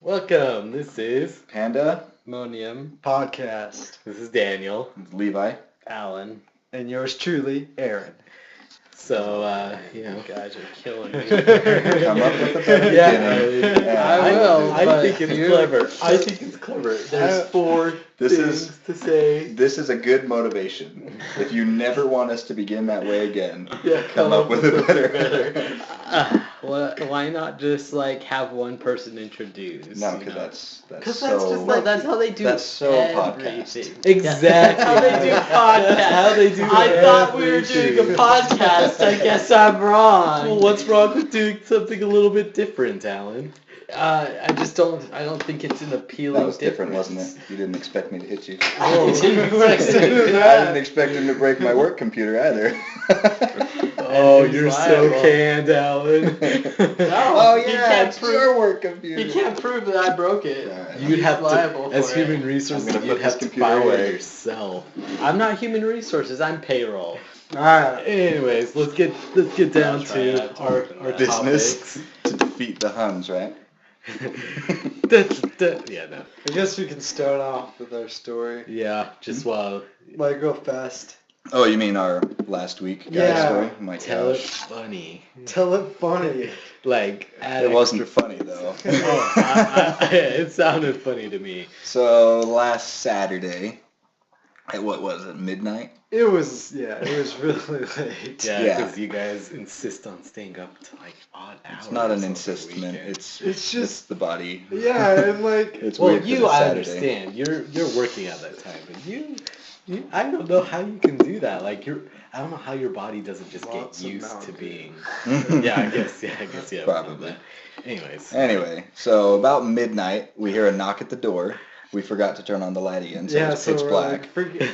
Welcome. This is Panda, Monium Podcast. This is Daniel, Levi. Alan. And yours truly, Aaron. So, you guys are killing me. Come up with a better beginning. I will. I think it's clever. I think it's clever. There's four things to say. This is a good motivation. If you never want us to begin that way again, come up with a something better. Why not just have one person introduce? No, because that's Because so. that's just that's how they do. That's so everything. podcast. Exactly. That's how they do podcasts. That's how they do I thought we were everything. doing a podcast. I guess I'm wrong. Well, what's wrong with doing something a little bit different, Alan? I just don't. I don't think it's an appealing. That was different, difference. wasn't it? You didn't expect me to hit you. Oh, I didn't expect him to break my work computer either. Oh, you're so canned, Alan. Oh he yeah, can't it's prove- your work computer. You can't prove that I broke it. Alright. You'd He's have liable to, as for it. human resources, I'm gonna you'd put have this to computer fire away. yourself. I'm not human resources. I'm payroll. Alright. Anyways, let's get down to our business topics. to defeat the Huns, right? Yeah, no. I guess we can start off with our story. Yeah, just while Real fast. Oh, you mean our last week guy Yeah. story? My tell it gosh. funny. Tell it funny. Add It wasn't extra- funny though. It sounded funny to me. So last Saturday, at what was it, midnight? It was really late. Yeah, Yeah. because you guys insist on staying up to odd hours. It's not an on the insistment. weekend. It's just- the body. Yeah, and It's Well, weird 'cause you, it's I Saturday. understand. You're working at that time, but you, I don't know how you can do that. I don't know how your body doesn't just Lots get of used to Mountain being. Dew. Yeah, I guess, yeah. Probably. Anyways. Anyway, so about midnight, we hear a knock at the door. We forgot to turn on the light again, so it's pitch we're black.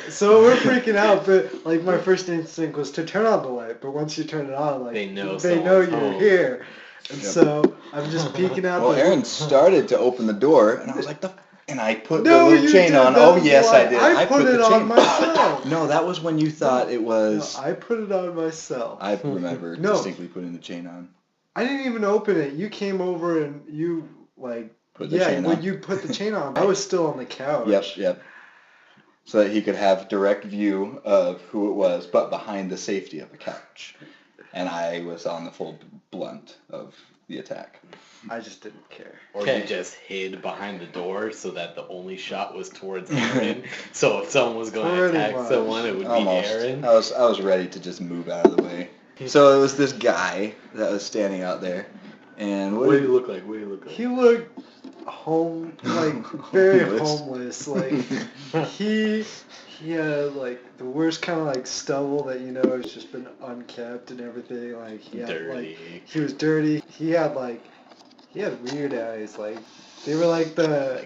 so we're freaking out, but my first instinct was to turn on the light, but once you turn it on, They know you're someone's home. here. And Yep. so I'm just peeking out Well, the Aaron started to open the door, and I was like, and I put the No, little you chain did. on. That Oh, was yes, why I did. I put the it chain on myself. No, that was when you thought it was. No, I put it on myself. I remember No. distinctly putting the chain on. I didn't even open it. You came over and you Put the chain when on. you put the chain on, I was still on the couch. Yep. So that he could have direct view of who it was, but behind the safety of the couch. And I was on the full blunt of the attack. I just didn't care. Or you just hid behind the door so that the only shot was towards Aaron. So if someone was going to Pretty attack much. someone, it would Almost. be Aaron. I was ready to just move out of the way. So it was this guy that was standing out there, and What do you look like? He looked very Homeless. homeless. He had the worst kind of stubble that has just been unkept and everything. He had Dirty. he was dirty. He had weird eyes. They were the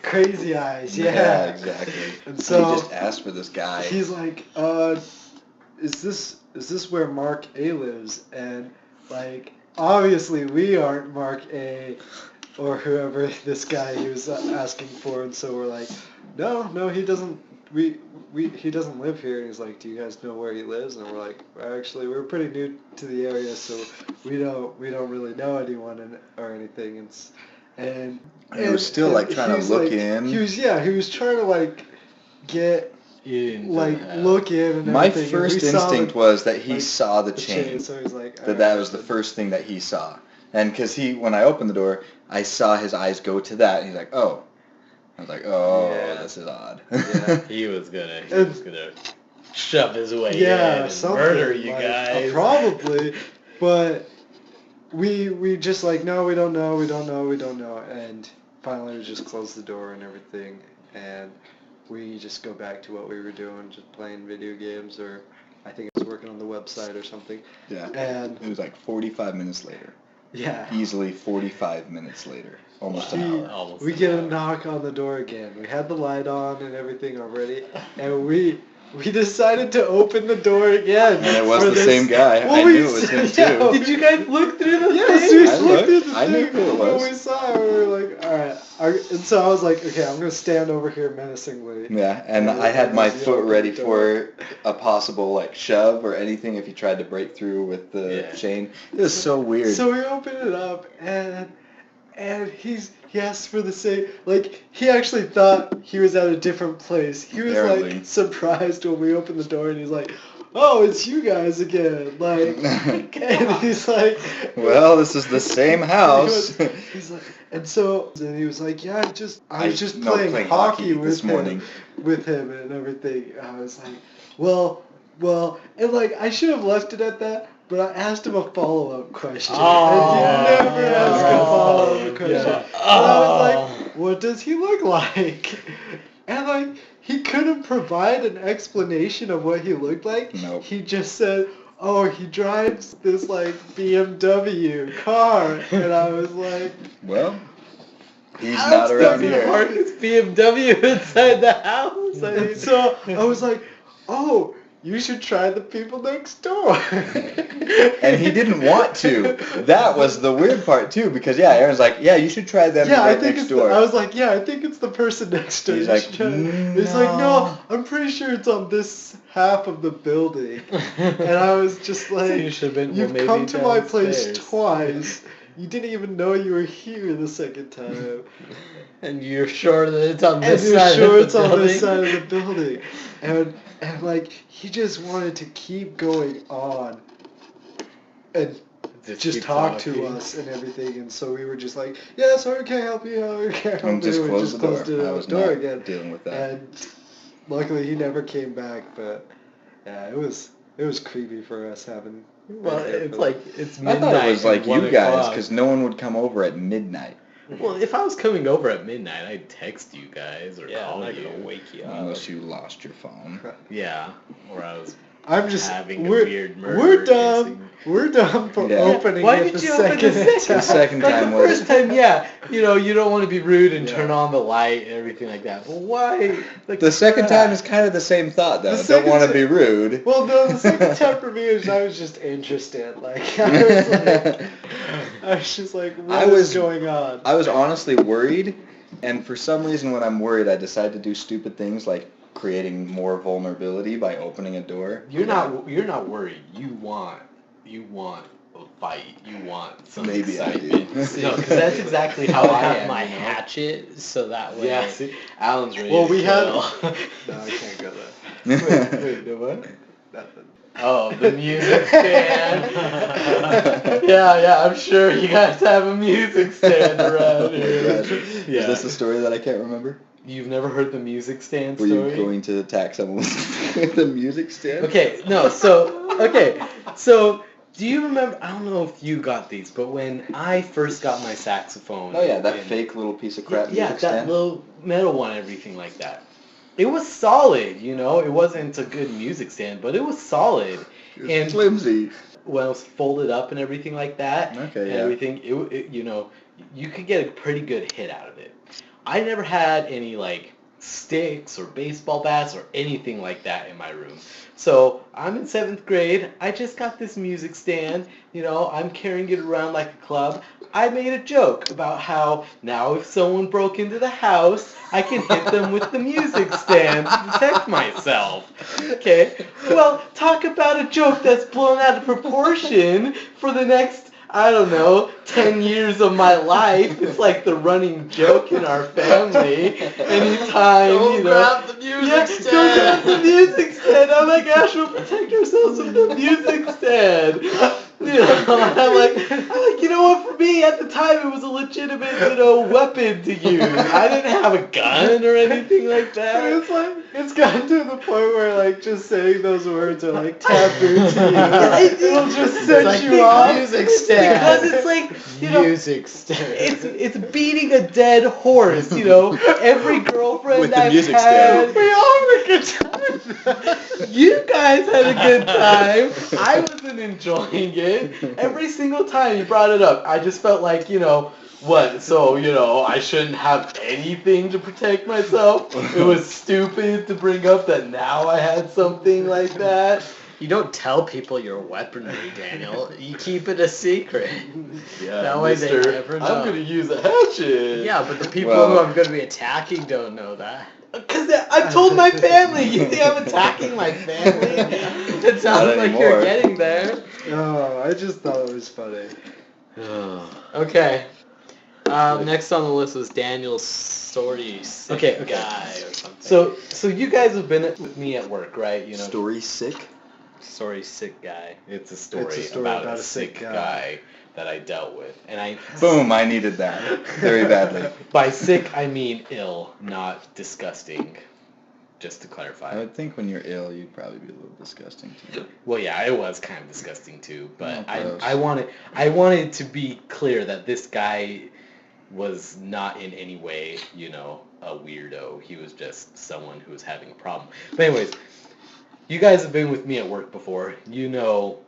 crazy eyes. Yeah. exactly. And So so he just asked for this guy. he's like, is this where Mark A lives? And obviously we aren't Mark A or whoever this guy he was asking for, and so we're like, no, he doesn't. He doesn't live here. And he's like, do you guys know where he lives? And we're like, actually, we're pretty new to the area, so we don't really know anyone or anything. And He was still, trying he to was, look in. He was trying to get look in and My everything. and we first saw instinct was that he saw the the chain. So he's like, That was the first thing that he saw. And because when I opened the door, I saw his eyes go to that, and he's like, oh. I was like, oh, Yeah. this is odd. Yeah. He was gonna shove his way in Yeah, and something murder you like- guys. probably, but we just no, we don't know, and finally we just closed the door and everything, and we just go back to what we were doing, just playing video games, or I think it was working on the website or something. Yeah. And It was 45 minutes later. yeah, Easily 45 minutes later. Almost an we, hour. Almost we an get a hour. knock on the door again. We had the light on and everything already, and we decided to open the door again. And it was for the this- same guy. Well, I we knew it was him yeah, too. Did you guys look through the Yes, thing? we I looked looked. at the I knew thing who it was. when we saw it. We were like, all right. And so I was like, okay, I'm gonna stand over here menacingly. Yeah, and And I had my he foot opened ready the door. for a possible shove or anything if he tried to break through with the Yeah. chain. It was so weird. So we open it up, and he's he asked for the same, like, he actually thought he was at a different place. He was, Apparently. like, surprised when we opened the door, and he's like, oh, it's you guys again. Like, and he's like... Well, this is the same house. He's like, and he was like, yeah, I was just playing playing hockey this morning. with him and everything. And I was like, well, and like, I should have left it at that, but I asked him a follow-up question. Oh, and he never asked a follow-up question. yeah. And I was like, what does he look like? And like, he couldn't provide an explanation of what he looked like. Nope. He just said, oh, he drives this like BMW car. And I was like, well, he's not around here. Park his BMW inside the house. and so I was like, oh, you should try the people next door. And he didn't want to. That was the weird part too, because Aaron's like, yeah, you should try them I right think next it's door. I was like, yeah, I think it's the person next door. He's You like, should try it." He's like, no, I'm pretty sure it's on this half of the building. And I was just like, So you should have been, you've maybe come to my place downstairs. twice. You didn't even know you were here the second time. And you're sure that it's on And this you're side sure of it's the on building? this side of the building. And like, he just wanted to keep going on and just keep talk talking. to us and everything. And so we were just like, yeah, sorry, can't help you. Can't help And just you. We closed the door. closed I the was door not again. dealing with that. And luckily he never came back, but yeah, it was creepy for us having... Well, it's like, it's I midnight. thought it was like and 1 you guys, o'clock. because no one would come over at midnight. Well, if I was coming over at midnight, I'd text you guys or Yeah, I'm call not you. gonna wake you up. Unless you lost your phone. Yeah, or I was I'm just... having a we're, weird murder. we're dumb. We're dumb for Yeah. opening Why it did the you open second the time. second The second Like time the was... first time, yeah, you don't want to be rude and Yeah. turn on the light and everything like that. But why? Like, The second crap? time is kind of the same thought, though. The Don't second want to ti- be rude. Well, no, the second time for me is I was just interested. Like, I was just like, what is going on? I was honestly worried, and for some reason when I'm worried, I decide to do stupid things like creating more vulnerability by opening a door. You're not worried. You want a fight. You want some Maybe I excitement. do. No, because that's exactly how I I have am. my you know? hatchet, so that way. Yeah, see, Alan's ready. Well, to we had... kill. No, I can't go there. Wait, no what? Nothing. Oh, the music stand. yeah, I'm sure you guys have a music stand around here. Is this the story that I can't remember? You've never heard the music stand Were story? you going to attack someone with a music stand? Okay, so do you remember, I don't know if you got these, but when I first got my saxophone. Oh yeah, that in- fake little piece of crap Yeah, music that stand. little metal one and everything like that. It was solid, it wasn't a good music stand, but it was solid. It's and- flimsy. When it was folded up and everything like that, Okay, and yeah. everything, you could get a pretty good hit out of it. I never had any like sticks or baseball bats or anything like that in my room. So I'm in 7th grade. I just got this music stand. I'm carrying it around like a club. I made a joke about how now if someone broke into the house, I can hit them with the music stand to protect myself. Okay? Well, talk about a joke that's blown out of proportion for the next, 10 years of my life. It's like the running joke in our family. Anytime, Go grab the music stand. Go grab the music stand. I'm like, Ash, we'll protect ourselves with the music stand. I'm like, you know what, for me, at the time, it was a legitimate, weapon to use. I didn't have a gun or anything like that. It's like, it's gotten to the point where, like, just saying those words are, like, taboo to you. It'll just set like you the off. music stand. Because it's like, Music stand. it's beating a dead horse, Every girlfriend With the I've music had, stand. We all had a good time. you guys had a good time. I wasn't enjoying it. Every single time you brought it up, I just felt like, what? So, I shouldn't have anything to protect myself? It was stupid to bring up that now I had something like that. You don't tell people your weaponry, Daniel. You keep it a secret. Yeah, That way they mister, never know. I'm going to use a hatchet. Yeah, but the people Well- who I'm going to be attacking don't know that. Because I've told my family. You think I'm attacking my family? It sounds like you're anymore. getting there. Oh, I just thought it was funny. Okay. Next on the list was Daniel's story sick Okay. guy or something. So you guys have been with me at work, right? You know, Story sick? Story sick guy. it's a story, It's a story about about a a sick sick guy. guy that I dealt with, and I Boom, I needed that very badly. by sick I mean ill, not disgusting. Just to I clarify. would think when you're ill, you'd probably be a little disgusting too. Well, yeah, it was kind of disgusting too, but Oh, gross. I wanted to be clear that this guy was not in any way, you know, a weirdo. He was just someone who was having a problem. But anyways, you guys have been with me at work before. You know,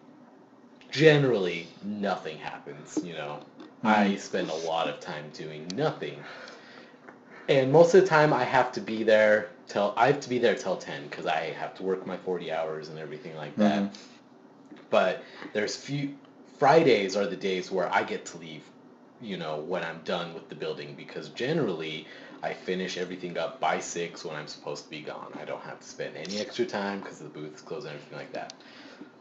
generally nothing happens, you know. I spend a lot of time doing nothing. And most of the time I have to be there till 10 because I have to work my 40 hours and everything like that. Mhm. But there's Fridays are the days where I get to leave, you know, when I'm done with the building, because generally I finish everything up by 6 when I'm supposed to be gone. I don't have to spend any extra time because the booth is closed and everything like that.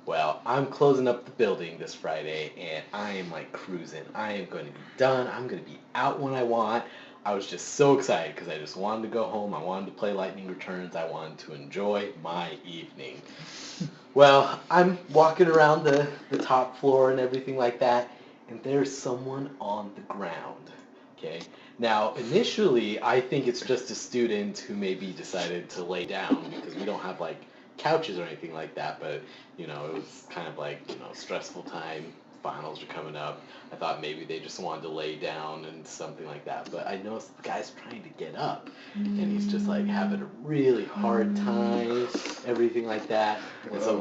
Well, I'm closing up the building this Friday and I am like cruising. I am going to be done. I'm going to be out when I want. I was just so excited because I just wanted to go home. I wanted to play Lightning Returns. I wanted to enjoy my evening. Well, I'm walking around the top floor and everything like that, and there's someone on the ground. Okay. Now, initially, I think it's just a student who maybe decided to lay down because we don't have like couches or anything like that. But you know, it was kind of like, you know, stressful time. Finals are coming up. I thought maybe they just wanted to lay down and something like that. But I noticed the guy's trying to get up, and he's just like having a really hard time, everything like that. And so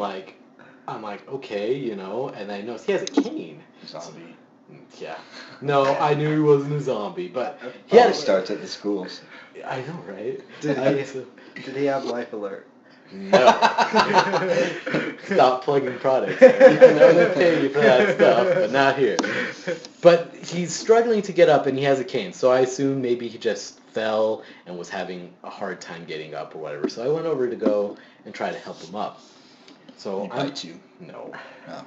I'm like, okay, you know. And I noticed he has a cane. Zombie. Yeah. No, I knew he wasn't a zombie, but he Probably had. starts at the schools. I know, right? Did he have Life Alert? No. Stop plugging products. I know they pay you for that stuff, but not here. But he's struggling to get up, and he has a cane. So I assume maybe he just fell and was having a hard time getting up or whatever. So I went over to go and try to help him up. So He bites you. No. Oh.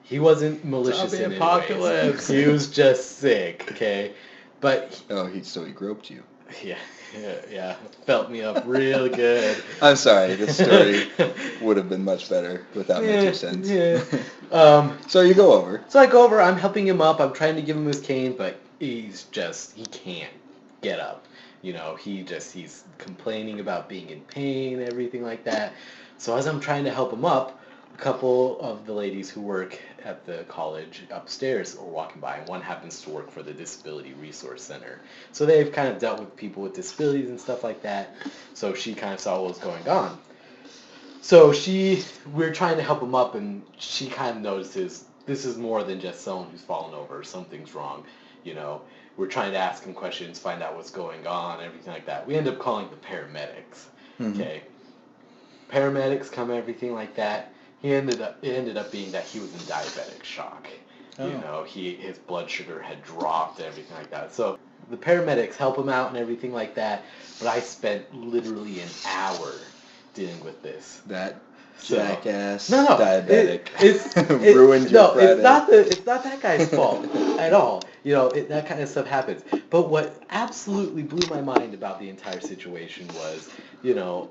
He wasn't malicious Zombie in any apocalypse. ways. He was just sick, okay? But Oh, so he groped you. yeah, felt me up real good. I'm sorry, this story would have been much better without my 2 cents. Yeah. So you go over. So I go over, I'm helping him up, I'm trying to give him his cane, but he can't get up. You know, he's complaining about being in pain, everything like that. So as I'm trying to help him up, a couple of the ladies who work at the college upstairs are walking by, and one happens to work for the Disability Resource Center. So they've kind of dealt with people with disabilities and stuff like that. So she kind of saw what was going on. So we're trying to help him up, and she kind of notices this is more than just someone who's fallen over. Something's wrong, you know. We're trying to ask him questions, find out what's going on, everything like that. We end up calling the paramedics. Mhm. Okay. Paramedics come, everything like that. It ended up being that he was in diabetic shock. Oh. You know, his blood sugar had dropped and everything like that. So the paramedics help him out and everything like that. But I spent literally an hour dealing with this. That So- jackass No, diabetic It's ruined your no, Friday. it's not that guy's fault at all. You know, that kind of stuff happens. But what absolutely blew my mind about the entire situation was, you know,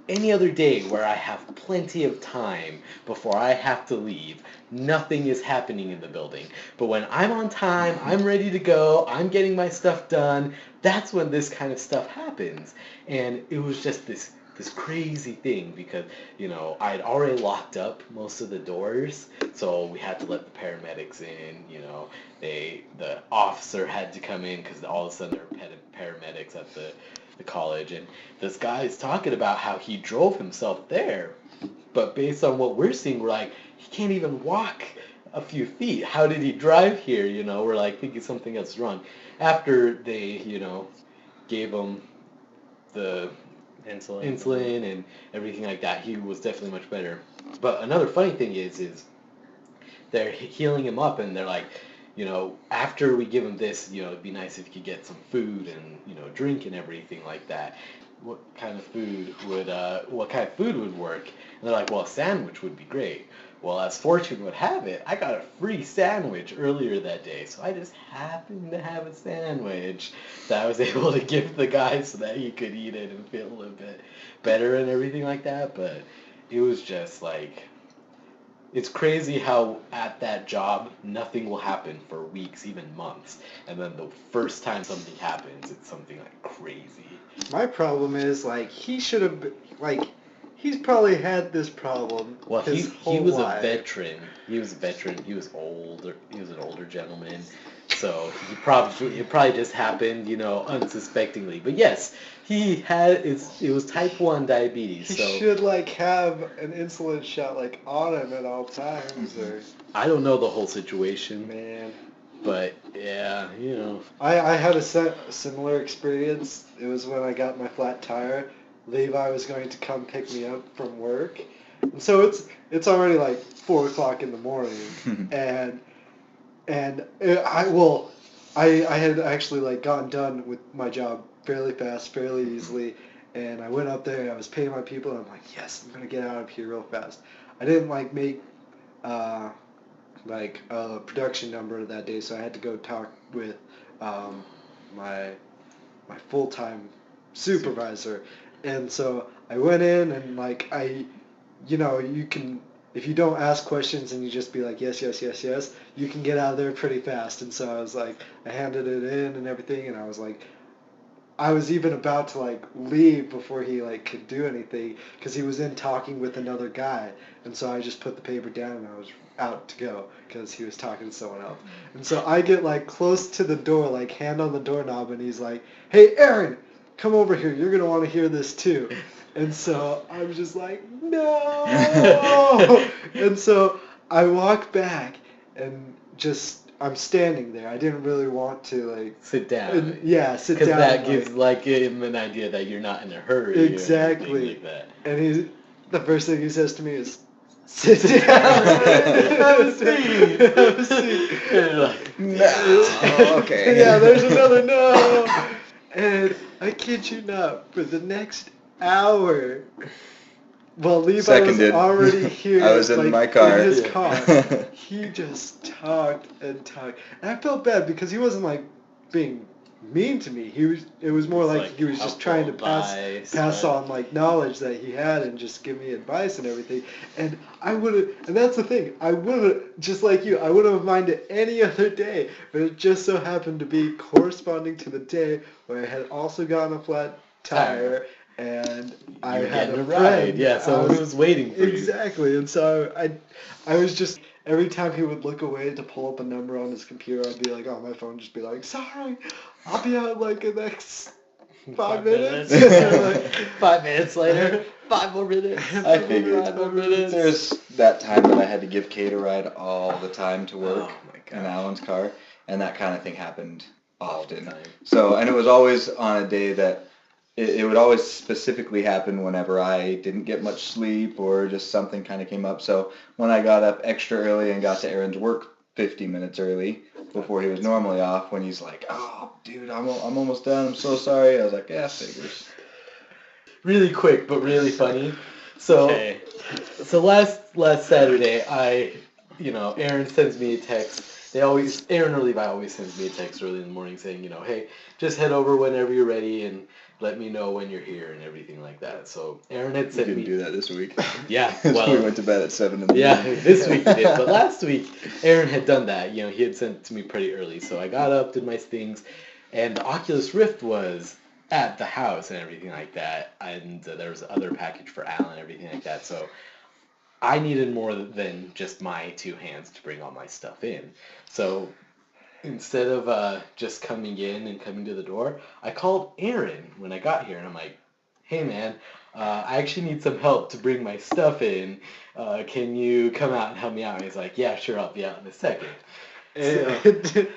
any other day where I have plenty of time before I have to leave, nothing is happening in the building. But when I'm on time, I'm ready to go, I'm getting my stuff done, that's when this kind of stuff happens. And it was just this crazy thing because, you know, I had already locked up most of the doors, so we had to let the paramedics in, you know. The officer had to come in because all of a sudden there were paramedics at the college, and this guy's talking about how he drove himself there, but based on what we're seeing, we're like, he can't even walk a few feet. How did he drive here? You know, we're like thinking something else is wrong. After they, you know, gave him the insulin and everything like that, he was definitely much better. But another funny thing is they're healing him up, and they're like, you know, after we give him this, you know, it'd be nice if he could get some food and, you know, drink and everything like that. what kind of food would work. And they're like, well, a sandwich would be great. Well, as fortune would have it, I got a free sandwich earlier that day, so I just happened to have a sandwich that I was able to give the guy so that he could eat it and feel a little bit better and everything like that. But it was just like, it's crazy how at that job nothing will happen for weeks, even months, and then the first time something happens, it's something like crazy. My problem is, like, he should have, like, he's probably had this problem Well, his he whole was life. a veteran. He was a veteran. He was older. He was an older gentleman. So it probably just happened, unsuspectingly. But yes, he had it was type 1 diabetes. He So should, like, have an insulin shot, like, on him at all times, or... I don't know the whole situation, Man. but yeah, I had a similar experience. It was when I got my flat tire. Levi was going to come pick me up from work. And so it's already like 4 o'clock in the morning, and I had actually like gotten done with my job fairly fast, fairly easily, and I went up there and I was paying my people and I'm like, yes, I'm gonna get out of here real fast. I didn't like make like a production number that day, so I had to go talk with my full-time supervisor. And so I went in and like you can, if you don't ask questions and you just be like yes, yes, yes, yes, you can get out of there pretty fast. And so I was like, I handed it in and everything, and I was like, I was even about to like leave before he like could do anything because he was in talking with another guy. And so I just put the paper down and I was out to go because he was talking to someone else. And so I get like close to the door, like hand on the doorknob, and he's like, hey, Aaron, come over here. You're going to want to hear this too. And so I was just like, no. And so I walk back and just, I'm standing there. I didn't really want to like sit down. sit down. Because that gives like him an idea that you're not in a hurry. Exactly. Or anything like that. And the first thing he says to me is, sit down. Have a seat. Have a seat. And you're like, No. Okay. Yeah, there's another no. And I kid you not, for the next hour, while Levi Seconded. was already here, I was in like, my car. in his car, he just talked and talked. And I felt bad because he wasn't like being mean to me. It was more like he was just trying to pass on like knowledge that he had and just give me advice and everything. And and that's the thing, I would have, just like you, I would have minded any other day, but it just so happened to be corresponding to the day where I had also gotten a flat tire and I had a friend. Yeah, someone was waiting for you. Exactly. And so I was just, every time he would look away to pull up a number on his computer, I'd be like, on my phone, just be like, sorry, I'll be out like the next 5 minutes. Like, 5 minutes later, 5 more minutes. I figured 5 more minutes. there's that time that I had to give Kate a ride all the time to work in Alan's car, and that kind of thing happened often. So, and it was always on a day that it would always specifically happen whenever I didn't get much sleep or just something kind of came up. So when I got up extra early and got to Aaron's work 50 minutes early before he was normally off, when he's like, oh, dude, I'm almost done. I'm so sorry. I was like, yeah, figures. Really quick, but really funny. So, so last Saturday, Aaron sends me a text. Aaron or Levi always sends me a text early in the morning saying, hey, just head over whenever you're ready and let me know when you're here and everything like that. So Aaron had sent me. We didn't do that this week. Yeah, well, we went to bed at 7 in the morning. Yeah, this week we did. But last week, Aaron had done that. He had sent it to me pretty early. So I got up, did my things, and the Oculus Rift was at the house and everything like that. And there was other package for Alan and everything like that. So I needed more than just my 2 hands to bring all my stuff in. So instead of just coming in and coming to the door, I called Aaron when I got here, and I'm like, hey man, I actually need some help to bring my stuff in. Can you come out and help me out? And he's like, yeah, sure, I'll be out in a second. And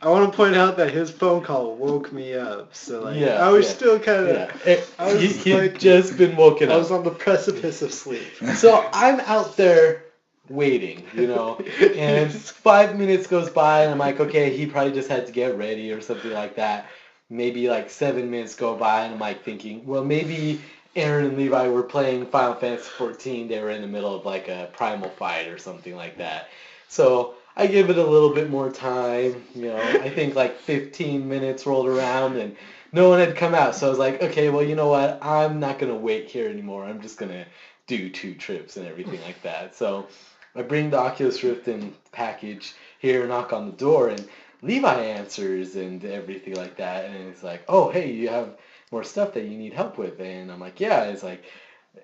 I want to point out that his phone call woke me up. So like, I was still kind of, he had just been woken up. I was on the precipice of sleep. So I'm out there waiting, and 5 minutes goes by, and I'm like, okay, he probably just had to get ready or something like that. maybe like 7 minutes go by, and I'm like thinking, well, maybe Aaron and Levi were playing Final Fantasy 14. They were in the middle of like a primal fight or something like that. So I give it a little bit more time. I think like 15 minutes rolled around and no one had come out. So I was like, okay, well, you know what? I'm not going to wait here anymore. I'm just going to do 2 trips and everything like that. So I bring the Oculus Rift in package here, knock on the door, and Levi answers and everything like that. And it's like, oh, hey, you have more stuff that you need help with. And I'm like, yeah. It's like,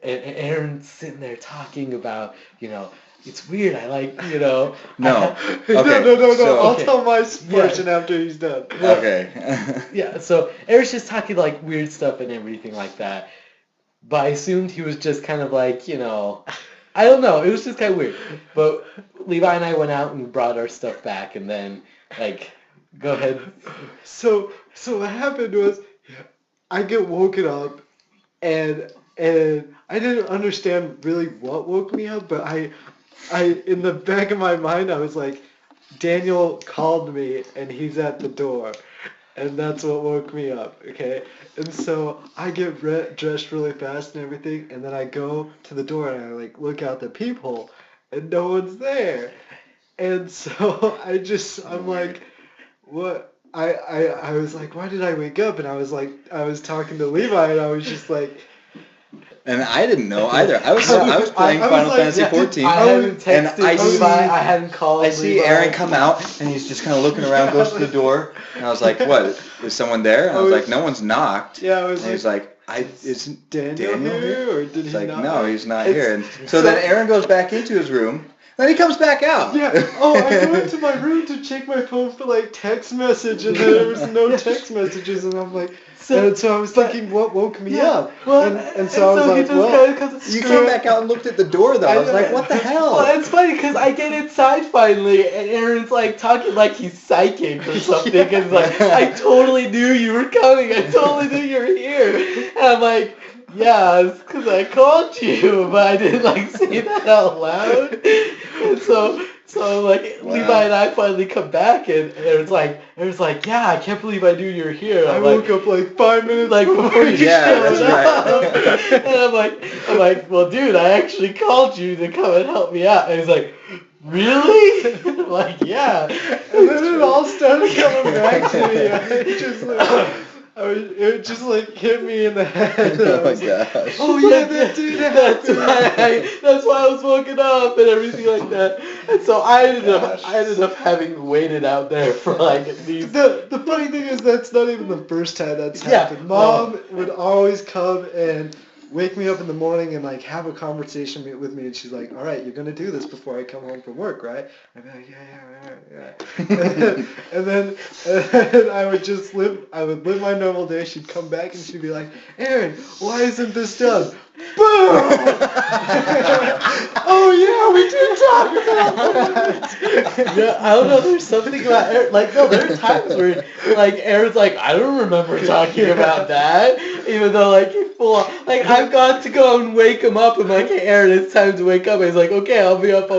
and Aaron's sitting there talking about, it's weird. I like, No. No. So, I'll tell my portion after he's done. Okay. Yeah, so Aaron's just talking like weird stuff and everything like that. But I assumed he was just kind of like, I don't know. It was just kind of weird. But Levi and I went out and brought our stuff back, and then, like, go ahead. So what happened was, I get woken up, and I didn't understand really what woke me up, but I in the back of my mind, I was like, Daniel called me, and he's at the door. And that's what woke me up, okay? And so I get dressed really fast and everything, and then I go to the door and I like look out the peephole, and no one's there. And so I'm like, what? I was like, why did I wake up? And I was talking to Levi, and I was just like. And I didn't know either. I was playing Final Fantasy 14. I hadn't texted Levi. I hadn't called. I see Levi. Aaron come out, and he's just kind of looking around, goes to the door, and I was like, "What? Is someone there?" And I was like, "No one's knocked." Yeah, I was. And he's like, "Isn't Daniel here, or did he like, not?" No, he's not here. And so then Aaron goes back into his room. Then he comes back out. Yeah. Oh, I go into my room to check my phone for like text message, and there was no text messages, and I'm like. So I was thinking, what woke me up? Well, and so I was like, what? You came back out and looked at the door, though. I was like, what the hell? Well, it's funny because I get inside finally, and Aaron's like talking like he's psychic or something. And like, I totally knew you were coming. I totally knew you were here. And I'm like, yeah, it's because I called you, but I didn't like say that out loud. And so like wow. Levi and I finally come back, and Aaron's like, yeah, I can't believe I knew you were here. I woke up like 5 minutes like before you showed up. Right. And I'm like, well, dude, I actually called you to come and help me out. And he's like, really? I'm like, yeah. And then it all started coming back to me. It just like hit me in the head. Oh my gosh. Oh yeah, that dude. That's why I was woken up and everything like that. And so I ended up having waited out there for like at least. The funny thing is that's not even the first time that's happened. Mom would always come and wake me up in the morning and like have a conversation with me, and she's like, all right, you're gonna do this before I come home from work, right? I'd be like, yeah. and then I would live my normal day. She'd come back and she'd be like, Aaron, why isn't this done? Boom! Oh yeah, we did talk about that. Yeah, I don't know. There's something about Aaron. Like, no, there are times where like Aaron's like, I don't remember talking about that, even though like he's full on. Like I've got to go and wake him up. I'm like, hey Aaron, it's time to wake up. And he's like, okay, I'll be up.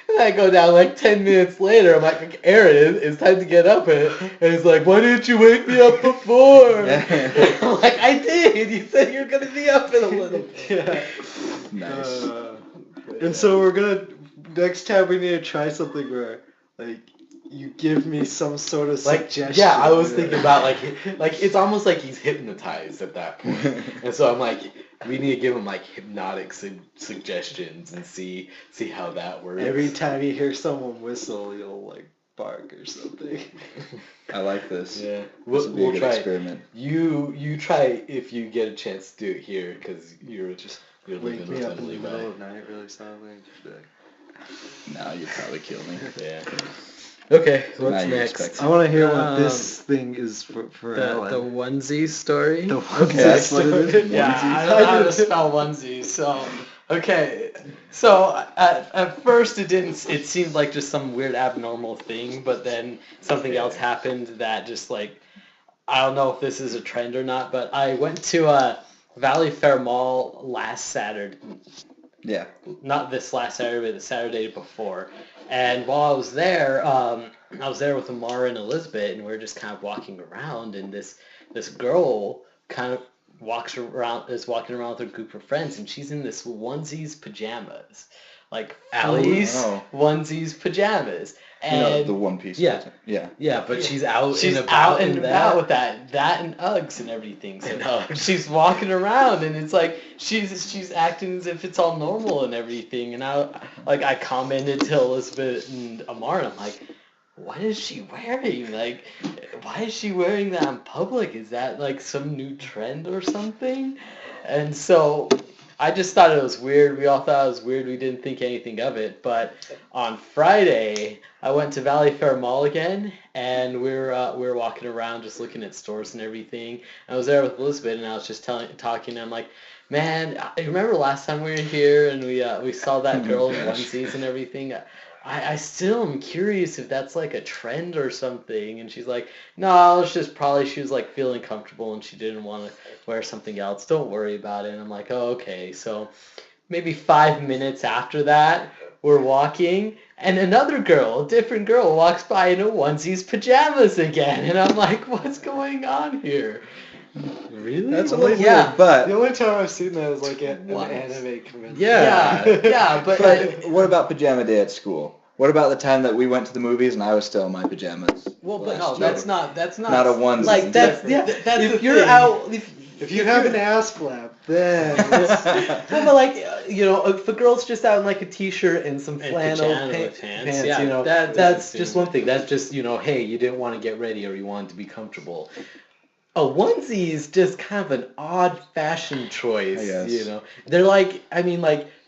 And I go down like 10 minutes later. I'm like, Aaron, it's time to get up. And he's like, why didn't you wake me up before? I'm like, I did. You said you were going to be up in a little bit. Yeah. Nice. And so next time we need to try something where, like, you give me some sort of suggestion. Yeah, I was thinking about, like it's almost like he's hypnotized at that point. And so I'm like, we need to give him, like, hypnotic suggestions and see how that works. Every time you hear someone whistle, you'll, like, bark or something. I like this. Yeah. We'll We'll try experiment. You try if you get a chance to do it here, because you're Wake living me with up in the Levi. middle of the night really soundly and just be like... No, you'd probably kill me. Yeah. Okay, So what's now you next? expect- I want to hear what this thing is for Ellen. The onesie story. The Okay, that's what it is. Yeah, I don't know how to spell onesie, so okay. So at first it seemed like just some weird abnormal thing, but then something else happened that just like, I don't know if this is a trend or not, but I went to Valley Fair Mall last Saturday. Yeah. Not this last Saturday, but the Saturday before. And while I was there, I was there with Amara and Elizabeth, and we were just kind of walking around, and this girl kind of is walking around with her group of friends, and she's in this onesies pajamas, like Allie's onesies pajamas. And the one piece. Yeah. But she's out and about with that and Uggs and everything. So she's walking around, and it's like she's acting as if it's all normal and everything. And I commented to Elizabeth and Amar, and I'm like, what is she wearing? Like, why is she wearing that in public? Is that like some new trend or something? And so I just thought it was weird. We all thought it was weird. We didn't think anything of it. But on Friday, I went to Valley Fair Mall again, and we were walking around just looking at stores and everything. I was there with Elizabeth, and I was just talking. And I'm like, man, I remember last time we were here, and we saw that girl in onesies and everything. I still am curious if that's like a trend or something. And she's like, no, it's just probably she was like feeling comfortable and she didn't want to wear something else. Don't worry about it. And I'm like, oh, okay. So maybe 5 minutes after that, we're walking, and another girl, a different girl, walks by in a onesies pajamas again. And I'm like, what's going on here? Really? That's a little weird, but... The only time I've seen that is like at an anime convention. Yeah, but what about pajama day at school? What about the time that we went to the movies and I was still in my pajamas? Well, but no, that's not not a onesie. Like that's if you're out. If you have an ass flap, then well, but like if a girl's just out in like a t-shirt and some flannel pants, that's just one thing. That's just hey, you didn't want to get ready or you wanted to be comfortable. A onesie is just kind of an odd fashion choice. They're like,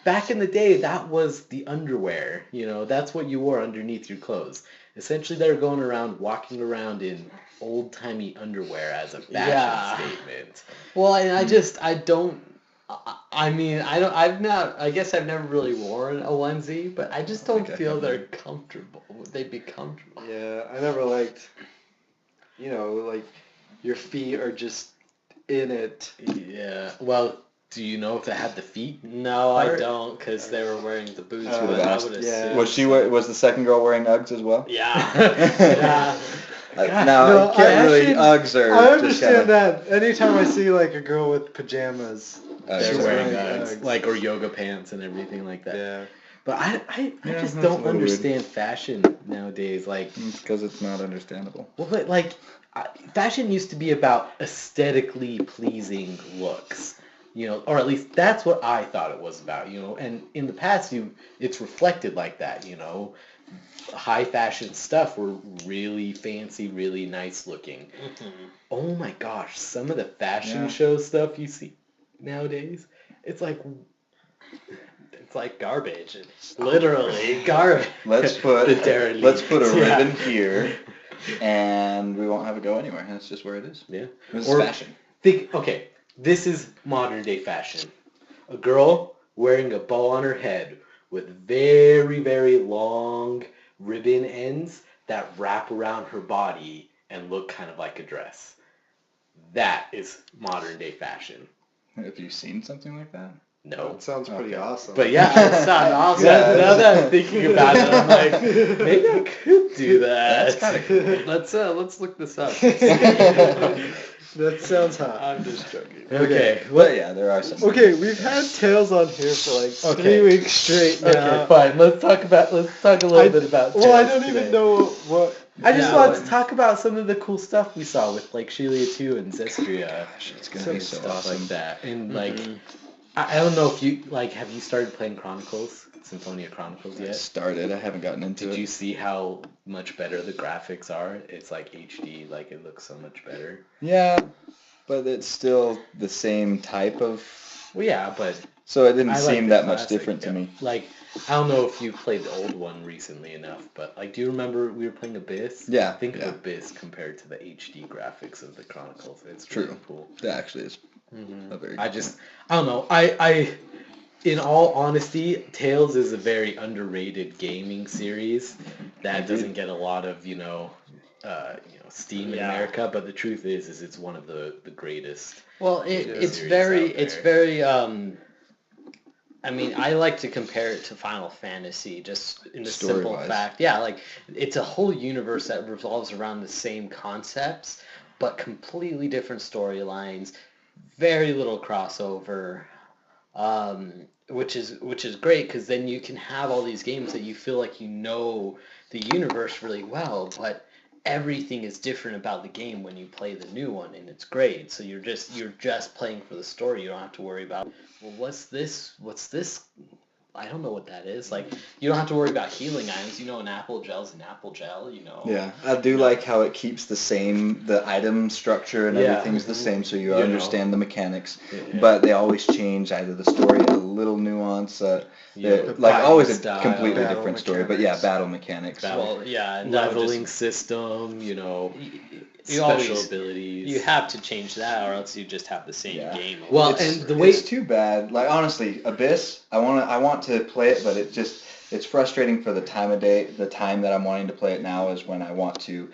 back in the day, that was the underwear. That's what you wore underneath your clothes. Essentially, they were going around, walking around in old-timey underwear as a fashion statement. Well, and I guess I've never really worn a onesie, but I just don't feel they're comfortable. They'd be comfortable. Yeah, I never liked, like your feet are just in it. Yeah, well... Do you know if they had the feet? No, I don't, because they were wearing the boots. I would assume. Was the second girl wearing Uggs as well? Yeah. Now, Uggs are. I understand that. Anytime I see like a girl with pajamas, they're wearing Uggs, like or yoga pants and everything like that. Yeah. But I just don't understand fashion nowadays. Like, because it's not understandable. Well, but like, fashion used to be about aesthetically pleasing looks. Or at least that's what I thought it was about, and in the past, it's reflected like that, high fashion stuff were really fancy, really nice looking. Mm-hmm. Oh my gosh, some of the fashion show stuff you see nowadays, it's like garbage. Literally garbage. Let's put a ribbon here, and we won't have it go anywhere. That's just where it is. Yeah. This is fashion. This is modern day fashion. A girl wearing a bow on her head with very, very long ribbon ends that wrap around her body and look kind of like a dress. That is modern day fashion. Have you seen something like that? No. It sounds pretty awesome. But yeah, it sounds awesome. Now that I'm thinking about it, I'm like, maybe I could do that. That's kind of cool. Let's look this up. That sounds hot. I'm just joking. Okay. But yeah, there are some. Okay, we've had Tails on here for like 3 weeks straight now. Okay, fine. Let's talk a little bit about Tails I don't today. even know what... I just wanted to talk about some of the cool stuff we saw with like Shelia 2 and Zestria. It's gonna be so stuff awesome. like that. And like, I don't know if you have you started playing Chronicles, Symphonia Chronicles yet? I started. I haven't gotten into it. Did you see how much better the graphics are? It's like HD, like it looks so much better. Yeah, but it's still the same type of... Well, yeah, but... So it didn't seem that much different to me. Like, I don't know if you played the old one recently enough, but like, do you remember we were playing Abyss? Yeah. Think of Abyss compared to the HD graphics of the Chronicles. It's true. Really cool. That actually is a very good point. I don't know. I in all honesty, Tales is a very underrated gaming series that doesn't get a lot of, steam in America, but the truth is it's one of the greatest. Well, it's very I mean, I like to compare it to Final Fantasy, just in the simple Story-wise. fact. Yeah, like, it's a whole universe that revolves around the same concepts, but completely different storylines, very little crossover, which is great, because then you can have all these games that you feel like you know the universe really well, but everything is different about the game when you play the new one, and it's great. So you're just playing for the story. You don't have to worry about, well, what's this? I don't know what that is. Like, you don't have to worry about healing items. You know, an apple gel's an apple gel. You know. Yeah, I do like how it keeps the item structure and everything's the same, so you understand the mechanics. Yeah. But they always change either the story, a little nuance, like always a completely different story. But yeah, battle mechanics. Well, yeah, and leveling system. Special abilities. You have to change that, or else you just have the same game. Well, and the way it's too bad. Like, honestly, Abyss, I want to play it, but it's frustrating for the time of day. The time that I'm wanting to play it now is when I want to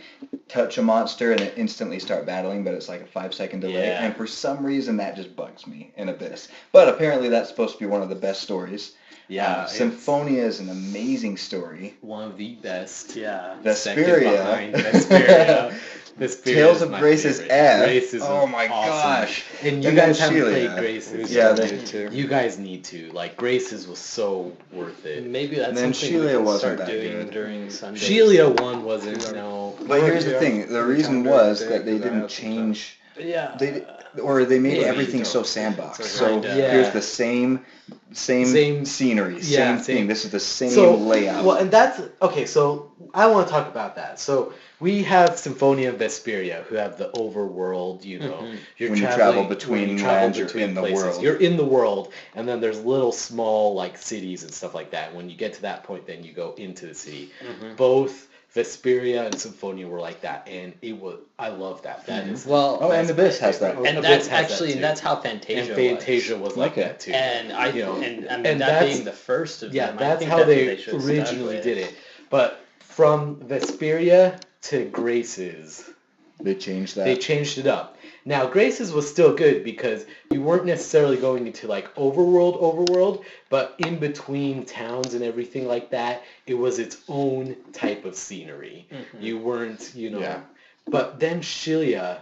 touch a monster and it instantly start battling, but it's like a 5-second delay. Yeah. And for some reason that just bugs me in Abyss. But apparently that's supposed to be one of the best stories. Yeah, Symphonia is an amazing story. One of the best. Yeah. Vesperia. Tales of Grace's F. Grace is oh my awesome. gosh. And you guys haven't Shelia. played Grace's. Yeah, you guys need to. Like, Grace's was so worth it. Maybe that's then something we Shelia can wasn't start that doing good. during Sundays. Shelia 1 wasn't, no. But here's the thing. The reason was that they didn't change... Yeah. They made Yeah, everything you so don't. sandbox. It's So kinda- here's the same scenery, yeah, same thing. This is the same So, layout. well, and that's okay. So I want to talk about that. So we have Symphonia and Vesperia, who have the overworld. You're When you traveling- travel between when you travel lands, you're between in the places. world. You're in the world, and then there's little small like cities and stuff like that. When you get to that point, then you go into the city. Both Vesperia and Symphonia were like that, and I love that. That is and Abyss has that. And Abyss that's has that actually, too. and that's how Fantasia And Fantasia was like Okay. that too. And I You know, and I mean and that that's- being the first of Yeah, them, I that's think how that they should stuck originally with. did it. But from Vesperia to Grace's, They changed that. they changed it up. Now, Grace's was still good because you weren't necessarily going into like overworld, but in between towns and everything like that, it was its own type of scenery. You weren't, Yeah. But then Shelia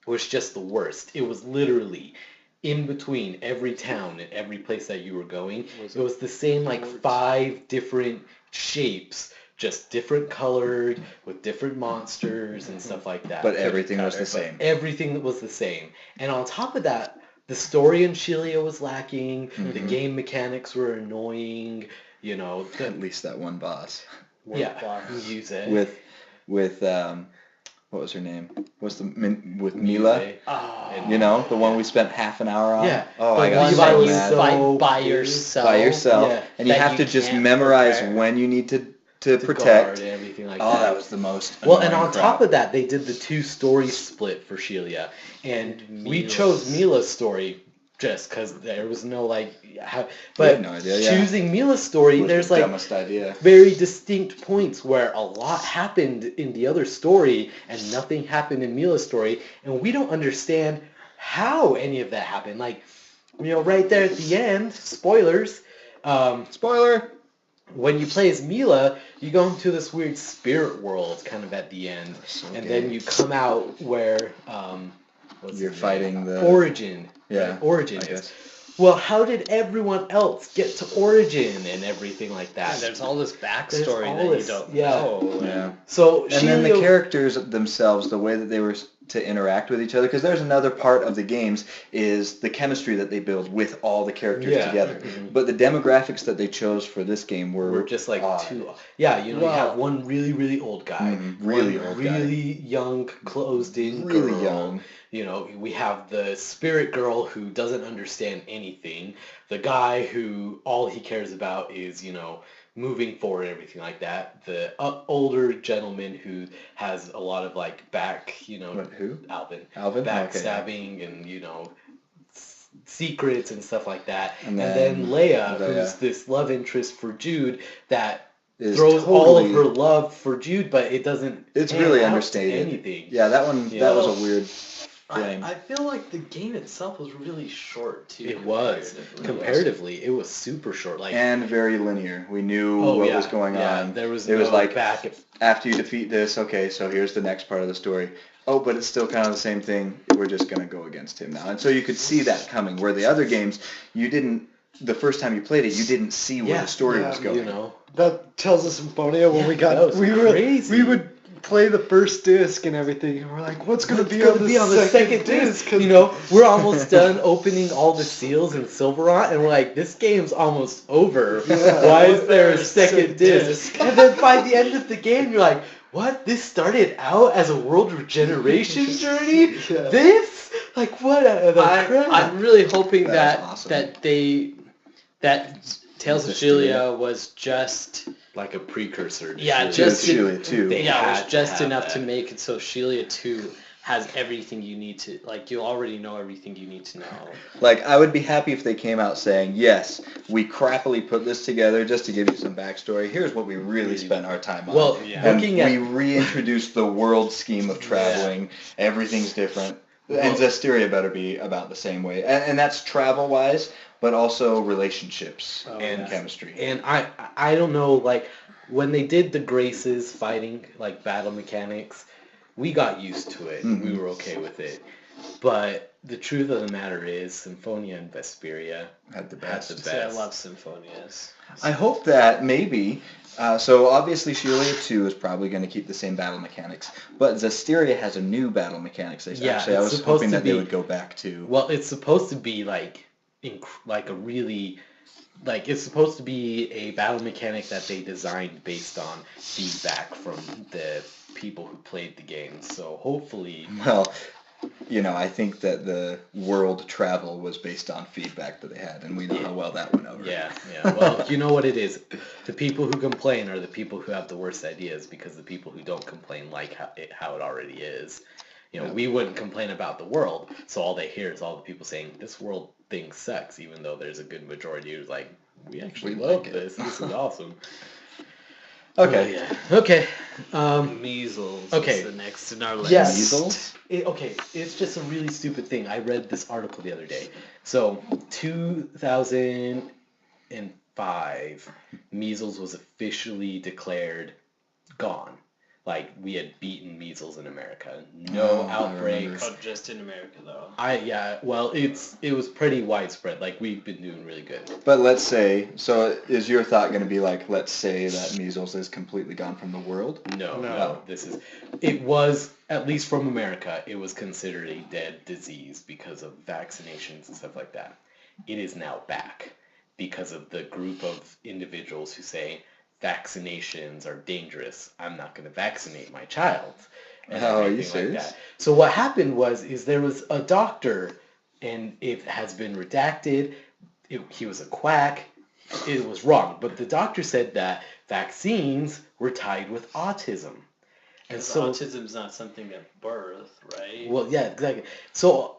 was just the worst. It was literally in between every town and every place that you were going. It was the same like 5 different shapes, just different colored with different monsters and stuff like that. But everything was the same. Everything was the same. And on top of that, the story in Shelia was lacking. The game mechanics were annoying. At least that one boss. You said. With what was her name? With Mila? Oh, the one we spent half an hour on. Yeah. Oh, The I got one so that you mad. so by good. yourself. By yourself, Yeah. and you That have you to just can't memorize prepare. when you need to To protect. guard and everything like Oh, that. that was the most. Well, and annoying on crap. top of that, they did the 2 story split for Shelia, and we Mila's. chose Mila's story just because there was no had but no idea, yeah. choosing Mila's story, Was there's the like dumbest idea. very distinct points where a lot happened in the other story and nothing happened in Mila's story, and we don't understand how any of that happened. Like, right there at the end, spoilers. Spoiler. When you play as Mila, you go into this weird spirit world kind of at the end, So and gay. then you come out where what's You're his fighting name? the Origin. Yeah, right? Origin I is. guess. Well, how did everyone else get to Origin and everything like that? And there's all this There's backstory all that this- you don't yeah. know. Yeah. So And then the Shelia- characters themselves, the way that they were to interact with each other, because there's another part of the games is the chemistry that they build with all the characters Yeah. together. But the demographics that they chose for this game We're just like odd. too. Yeah, you Well- have one really, really old guy, really one old guy. really young, closed-in Really girl. young. We have the spirit girl who doesn't understand anything. The guy who all he cares about is, moving forward and everything like that. The older gentleman who has a lot of back, What, who? Alvin, Alvin? backstabbing and secrets and stuff like that. And And then then Leia, Leia. who's this love interest for Jude that Is throws all of totally- her love for Jude, but it doesn't. It's pan really out to understated. Anything. Yeah, that one. Yeah. That was a weird. flame. I feel like the game itself was really short too. It was. Comparatively, it was super short. Like, and very linear. We knew what was going on. There was it was like back. After you defeat this, okay, so here's the next part of the story. Oh, but it's still kind of the same thing. We're just going to go against him now. And so you could see that coming, where the other games, you didn't, the first time you played it, you didn't see where the story was going. You know. That tells us Symphonia when we got, we would play the first disc and everything, and we're like, what's going to be on the second disc? You know, we're almost done opening all the seals in Silverot, and we're like, this game's almost over. Yeah. Why is there a second disc? And then by the end of the game, you're like, what? This started out as a world regeneration journey? Yeah. This? Like, what the crap? I'm really hoping That's that awesome. that Tales of Xillia was just like a precursor to Yeah, Xillia. just Xillia 2. They it had was just have enough that. to make it so Xillia 2 has everything you need to, like, you already know everything you need to know. Like, I would be happy if they came out saying, yes, we crappily put this together just to give you some backstory. Here's what we really spent our time on. Well, Yeah. and looking at we reintroduced the world scheme of traveling. Everything's different. And Zestiria better be about the same way. And that's travel-wise, but also relationships and chemistry. And I don't know, like, when they did the Graces fighting, like, battle mechanics, we got used to it. Mm-hmm. We were okay with it. But the truth of the matter is, Symphonia and Vesperia Had the had best. the I best. love Symphonias. I hope that maybe, so obviously Xillia 2 is probably going to keep the same battle mechanics, but Zestiria has a new battle mechanics. Yeah, Actually, I it's was supposed hoping to that they be- would go back to. Well, it's supposed to be, like, a really... Like, it's supposed to be a battle mechanic that they designed based on feedback from the people who played the game. So hopefully... Well, you know, I think that the world travel was based on feedback that they had, and we know how well that went over. Yeah. Well, you know what it is. The people who complain are the people who have the worst ideas, because the people who don't complain like how it already is. You know, we wouldn't complain about the world, so all they hear is all the people saying, this world thing sucks, even though there's a good majority who's like, we actually We love like it. this. This is awesome. Okay. Okay. Measles okay. is the next in our list. Yes. Measles? Okay, it's just a really stupid thing. I read this article the other day. So, 2005, measles was officially declared gone. Like, we had beaten measles in America. No outbreaks. Oh, just in America, though. Well, it was pretty widespread. Like, we've been doing really good. But let's say, so is your thought going to be like, let's say that measles is completely gone from the world? No. It was, at least from America, it was considered a dead disease because of vaccinations and stuff like that. It is now back because of the group of individuals who say vaccinations are dangerous. I'm not going to vaccinate my child. And are you everything serious? like that. So what happened is there was a doctor, and it has been redacted. He was a quack. It was wrong. But the doctor said that vaccines were tied with autism. And so autism's not something at birth, right? well, yeah, exactly. So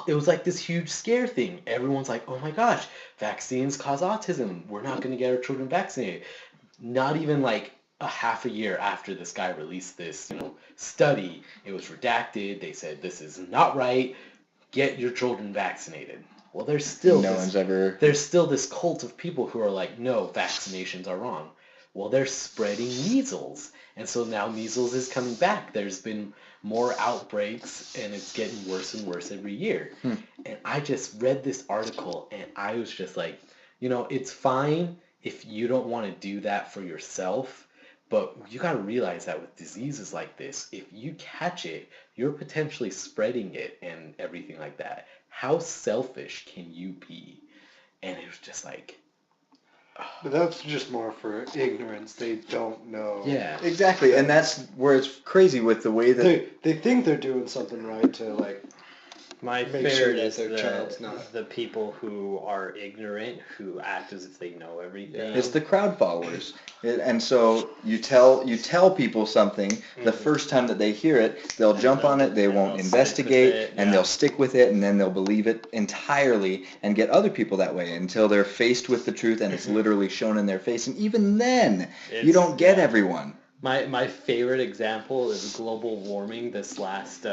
it was like this huge scare thing. Everyone's like, oh my gosh, vaccines cause autism. We're not going to get our children vaccinated. Not even like a half a year after this guy released this, study, it was redacted. They said, this is not right. Get your children vaccinated. Well, there's still there's still this cult of people who are like, no, vaccinations are wrong. Well, they're spreading measles. And so now measles is coming back. There's been more outbreaks, and it's getting worse and worse every year. And I just read this article, and I was just like, it's fine if you don't want to do that for yourself, but you got to realize that with diseases like this, if you catch it, you're potentially spreading it and everything like that. How selfish can you be? And it was just like... But that's just more for ignorance. They don't know. Yeah. Exactly, and that's where it's crazy with the way that... They think they're doing something right to, like, My make favorite sure that is their child's not. the people who are ignorant, who act as if they know everything. It's the crowd followers. And so you tell people something, the first time that they hear it, they'll jump on it, they won't they'll investigate, stick with it, and they'll stick with it, and then they'll believe it entirely and get other people that way until they're faced with the truth and it's literally shown in their face. And even then, you don't get everyone. My favorite example is global warming this last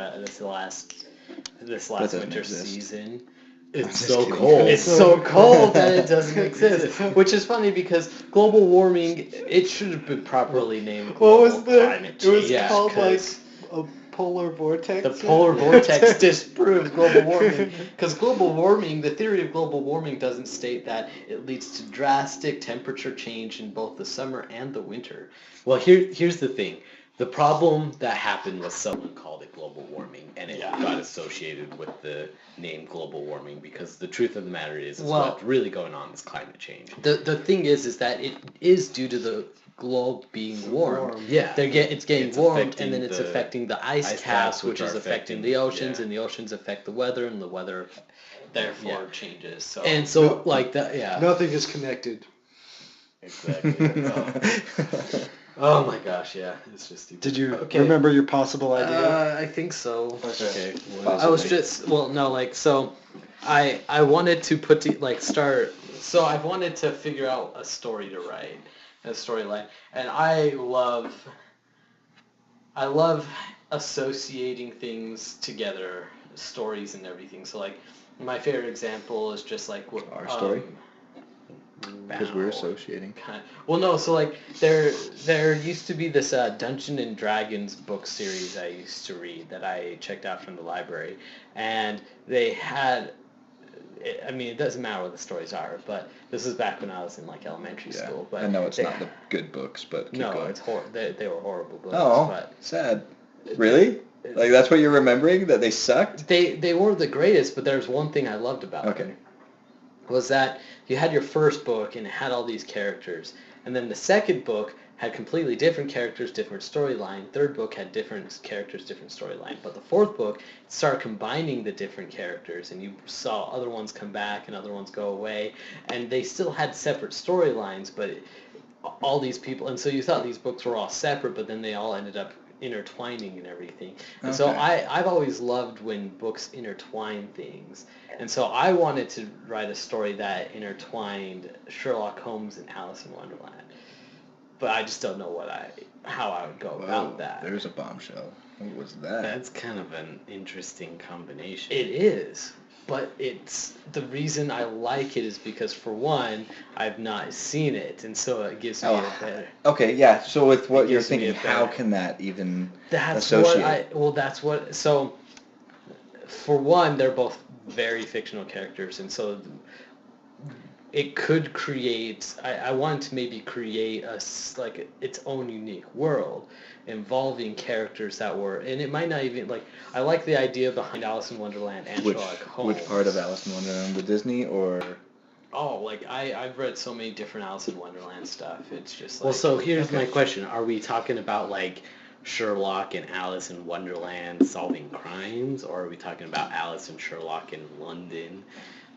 this last doesn't winter exist. season. It's just so kidding. cold. It's so cold that it doesn't exist, which is funny because global warming, it should have been properly named global What was the? climate It was change. Yeah, called like 'cause a polar vortex. The polar vortex disproves global warming because global warming, the theory of global warming doesn't state that it leads to drastic temperature change in both the summer and the winter. Well, here's the thing. The problem that happened was someone called it global warming, and it got associated with the name global warming because the truth of the matter is what's really going on is climate change. The thing is that it is due to the globe being warm. Yeah. It's getting It's warm, affecting and then it's the affecting the ice caps, which is affecting the oceans, and the oceans affect the weather, and the weather therefore changes. So And so, like that, Nothing is connected. Exactly. Oh my gosh, yeah, it's just stupid. Did you remember your possible idea? I think so. Okay. I was just so I wanted to so I wanted to figure out a story to write, a storyline, and I love associating things together, stories and everything. So like my favorite example is just like what Our story? Because we're associating. Well, no. So like there used to be this Dungeons and Dragons book series I used to read that I checked out from the library, and they had. I mean, it doesn't matter what the stories are, but this is back when I was in like elementary school. But I know it's not the good books, but keep going. It's they were horrible books. Oh, but sad. Really? Like that's what you're remembering? That they sucked? They weren't the greatest, but there's one thing I loved about them. Was that you had your first book and it had all these characters, and then the second book had completely different characters, different storyline. Third book had different characters, different storyline. But the fourth book started combining the different characters, and you saw other ones come back and other ones go away, and they still had separate storylines, but all these people, and so you thought these books were all separate, but then they all ended up intertwining and everything. And so I've always loved when books intertwine things. And so I wanted to write a story that intertwined Sherlock Holmes and Alice in Wonderland. But I just don't know how I would go about that. There's a bombshell. What was that? That's kind of an interesting combination. It is. But it's the reason I like it is because, for one, I've not seen it, and so it gives me a better... Okay, yeah, so with what you're thinking, how can that even associate? So, for one, they're both very fictional characters, and so it could create... I wanted to maybe create its own unique world involving characters that were... And it might not even... I like the idea behind Alice in Wonderland and Sherlock Holmes. Which part of Alice in Wonderland? The Disney or... Oh, I've read so many different Alice in Wonderland stuff. It's just Well, so here's my question. Are we talking about, Sherlock and Alice in Wonderland solving crimes, or are we talking about Alice and Sherlock in London?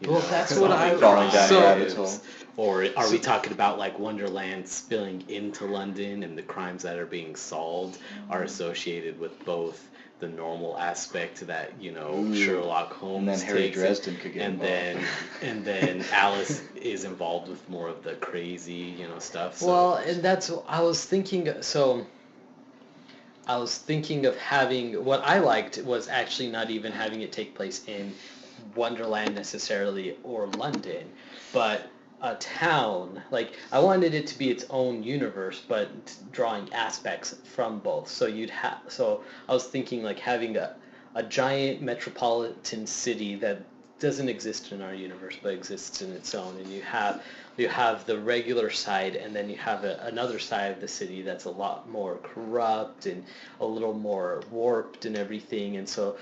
That's what I... Falling down a rabbit hole. Or are we talking about, Wonderland spilling into London and the crimes that are being solved are associated with both the normal aspect that, Sherlock Holmes and then Harry takes Dresden could get involved. and then Alice is involved with more of the crazy, stuff. So. Well, and that's... I was thinking of having... What I liked was actually not even having it take place in Wonderland necessarily or London, but a town. I wanted it to be its own universe, but drawing aspects from both. So I was thinking having a giant metropolitan city that doesn't exist in our universe but exists in its own, and you have the regular side, and then you have another side of the city that's a lot more corrupt and a little more warped and everything. And so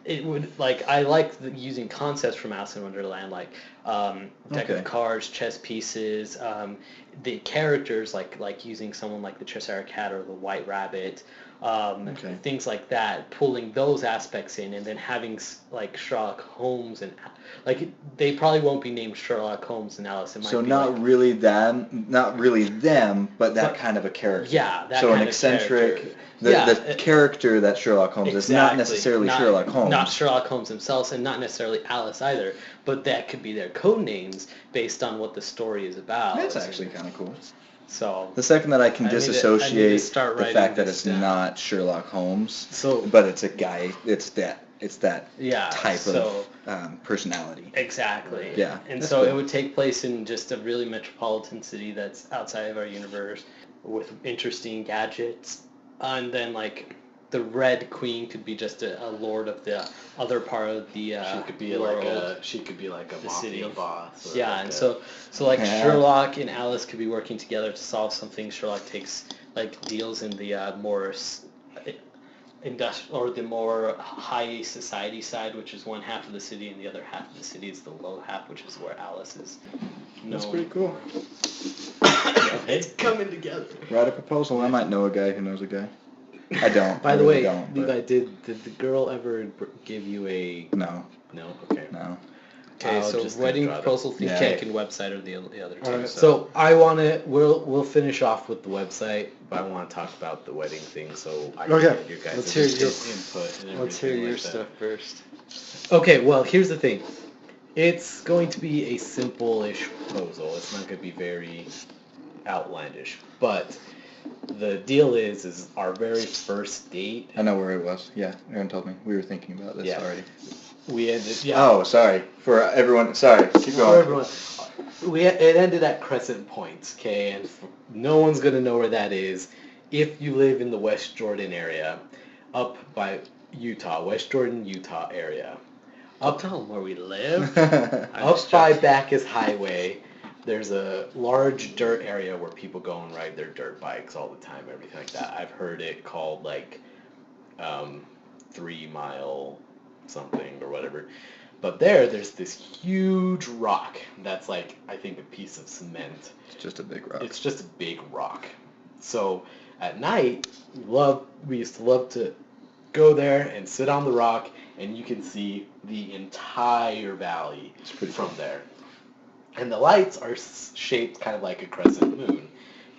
it would I like using concepts from Alice in Wonderland, deck of cards, chess pieces, the characters like using someone like the Cheshire Cat or the White Rabbit. Things like that, pulling those aspects in, and then having Sherlock Holmes and they probably won't be named Sherlock Holmes and Alice. It might be not really them, but that kind of a character. Yeah, that so kind an eccentric. The character that Sherlock Holmes is not necessarily Sherlock Holmes. Not Sherlock Holmes himself, and not necessarily Alice either. But that could be their code names based on what the story is about. That's actually kind of cool. So the second that I can disassociate the fact that it's down. not Sherlock Holmes, So, but it's a guy, it's that it's that type of personality. Exactly. Yeah. And so it would take place in just a really metropolitan city that's outside of our universe with interesting gadgets. And then like the Red Queen could be just a lord of the other part of the she could be world. like a mafia boss. Yeah, like and so like Sherlock and Alice could be working together to solve something. Sherlock takes like deals in the more industrial or the more high society side, which is one half of the city, and the other half of the city is the low half, which is where Alice is. That's pretty cool. It's coming together. Write a proposal. I might know a guy who knows a guy. I don't. By the way, Levi, did the girl ever give you a... No. No? Okay. No. Okay, so wedding proposal, think tank, and website are the other two. Right, so I want to... We'll finish off with the website, but I want to talk about the wedding thing, so I can get your guys' input and everything. Let's hear your stuff first. Okay, well, here's the thing. It's going to be a simple-ish proposal. It's not going to be very outlandish, but... The deal is our very first date. I know where it was. Yeah, Aaron told me. We were thinking about this already. We ended. Yeah. Oh, sorry for everyone. Sorry, keep going. For everyone, it ended at Crescent Point. Okay, and no one's gonna know where that is. If you live in the West Jordan area, up by Utah, West Jordan, Utah area. Up tell them where we live. Up by Bacchus Highway. There's a large dirt area where people go and ride their dirt bikes all the time, everything like that. I've heard it called like 3 Mile something or whatever. But there's this huge rock that's like, I think, a piece of cement. It's just a big rock. It's just a big rock. So at night, we used to love to go there and sit on the rock, and you can see the entire valley from there. And the lights are shaped kind of like a crescent moon,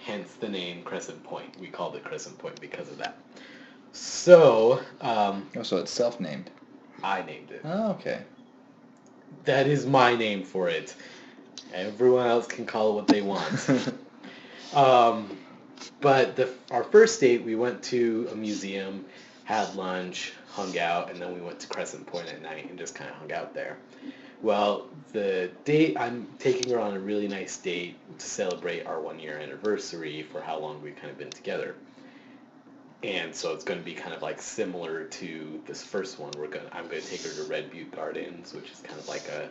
hence the name Crescent Point. We called it Crescent Point because of that. So, so it's self-named. I named it. Oh, okay. That is my name for it. Everyone else can call it what they want. But our first date, we went to a museum, had lunch, hung out, and then we went to Crescent Point at night and just kind of hung out there. Well, the date, I'm taking her on a really nice date to celebrate our 1-year anniversary for how long we've kind of been together. And so it's going to be kind of like similar to this first one. I'm going to take her to Red Butte Gardens, which is kind of like a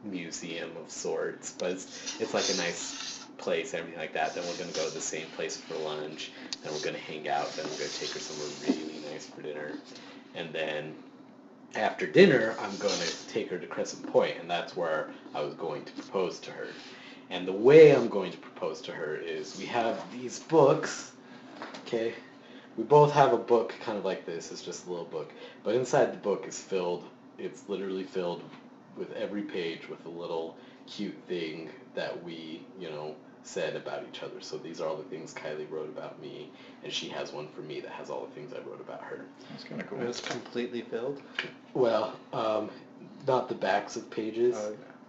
museum of sorts, but it's like a nice place and everything like that. Then we're going to go to the same place for lunch. Then we're going to hang out. Then we're going to take her somewhere really nice for dinner. And then after dinner, I'm going to take her to Crescent Point, and that's where I was going to propose to her. And the way I'm going to propose to her is we have these books, okay? We both have a book kind of like this. It's just a little book. But inside the book is it's literally filled with every page with a little cute thing that we, said about each other. So these are all the things Kylie wrote about me, and she has one for me that has all the things I wrote about her. That's kind of cool. It's completely filled? Well, not the backs of pages,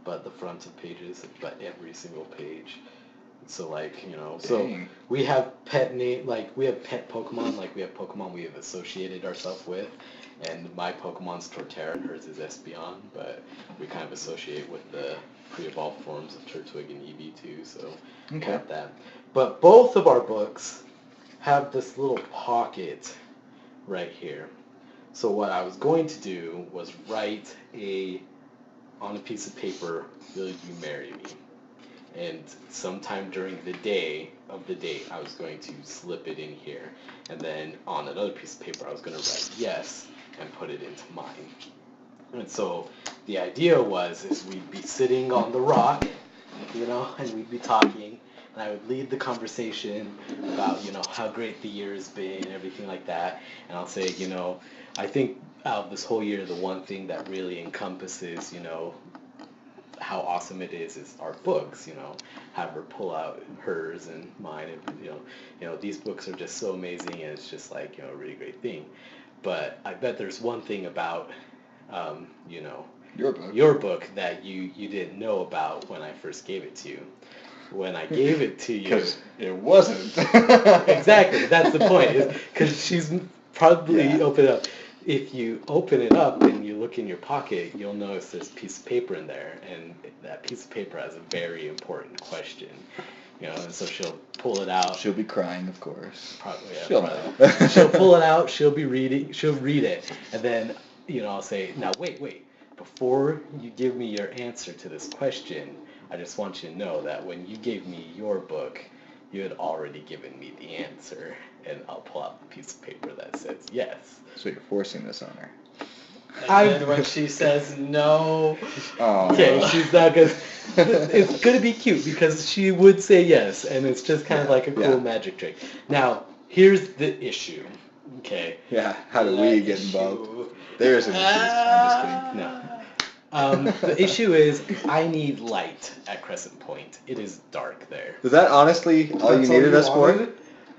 but the fronts of pages, but every single page. So so we have pet we have pet Pokemon, we have Pokemon we have associated ourselves with, and my Pokemon's Torterra and hers is Espeon, but we kind of associate with the pre-evolved forms of Turtwig and Eevee too, so got that. But both of our books have this little pocket right here. So what I was going to do was write on a piece of paper, "Will you marry me?" And sometime during the day of the date, I was going to slip it in here. And then on another piece of paper, I was going to write yes and put it into mine. And so the idea is we'd be sitting on the rock, and we'd be talking. And I would lead the conversation about, how great the year has been and everything like that. And I'll say, I think out of this whole year, the one thing that really encompasses, how awesome it is our books, have her pull out hers and mine, and these books are just so amazing, and it's just like, a really great thing. But I bet there's one thing about, your book that you didn't know about when I first gave it to you. When I gave it to you, because it wasn't. Exactly, that's the point, is because she's probably opened up. if you open it up and you look in your pocket, you'll notice there's a piece of paper in there, and that piece of paper has a very important question. And so she'll pull it out. She'll be crying, of course. Probably, yeah, she'll probably. know. She'll pull it out. She'll read it, and then I'll say, now wait. Before you give me your answer to this question, I just want you to know that when you gave me your book, you had already given me the answer, and I'll pull out the piece of paper that says yes. So you're forcing this on her. And then when she says no... Oh. Okay, she's not gonna... It's gonna be cute, because she would say yes, and it's just kind of like a cool magic trick. Now, here's the issue, okay? Yeah, how do we get involved? There's an issue. I'm just kidding. No. The issue is I need light at Crescent Point. It is dark there. Is that honestly all you needed us for?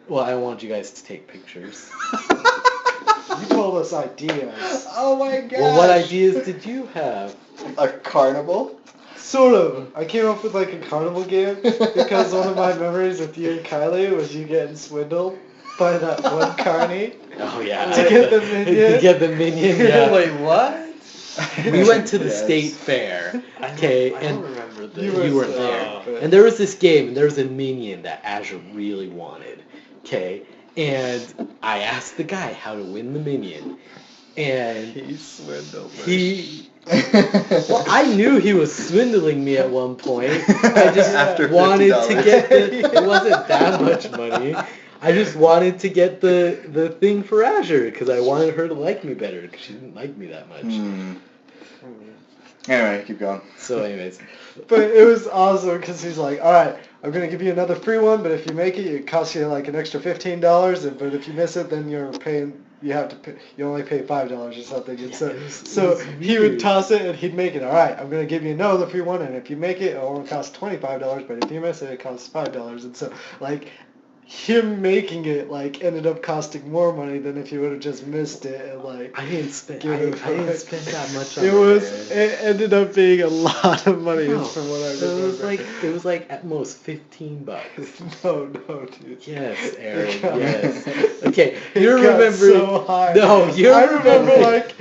Well, I want you guys to take pictures. You told us ideas. Oh my god. Well, what ideas did you have? A carnival? Sort of. I came up with like a carnival game because one of my memories with you and Kylie was you getting swindled by that one carny. Oh yeah. To get the minion. To get the minion. Yeah. Wait, what? We went to the state fair. Okay, I and don't remember this. you weren't there. And there was this game, and there was a minion that Azure really wanted. Okay, and I asked the guy how to win the minion, and He swindled he. Well, I knew he was swindling me at one point. I just After wanted $50. to get it wasn't that much money. I just wanted to get the thing for Azure because I wanted her to like me better because she didn't like me that much. Anyway, keep going. So anyways. But it was awesome because he's like, all right, I'm going to give you another free one, but if you make it, it costs you like an extra $15, but if you miss it, then you only pay $5 or something. And so he would toss it and he'd make it. All right, I'm going to give you another free one, and if you make it, it only costs $25, but if you miss it, it costs $5. And so, like, him making it ended up costing more money than if you would have just missed it and I didn't spend that much on it ended up being a lot of money from what I remember. It was like at most $15. No, dude. Yes, Aaron. Yes. Okay, you remember? So high. No, you remember like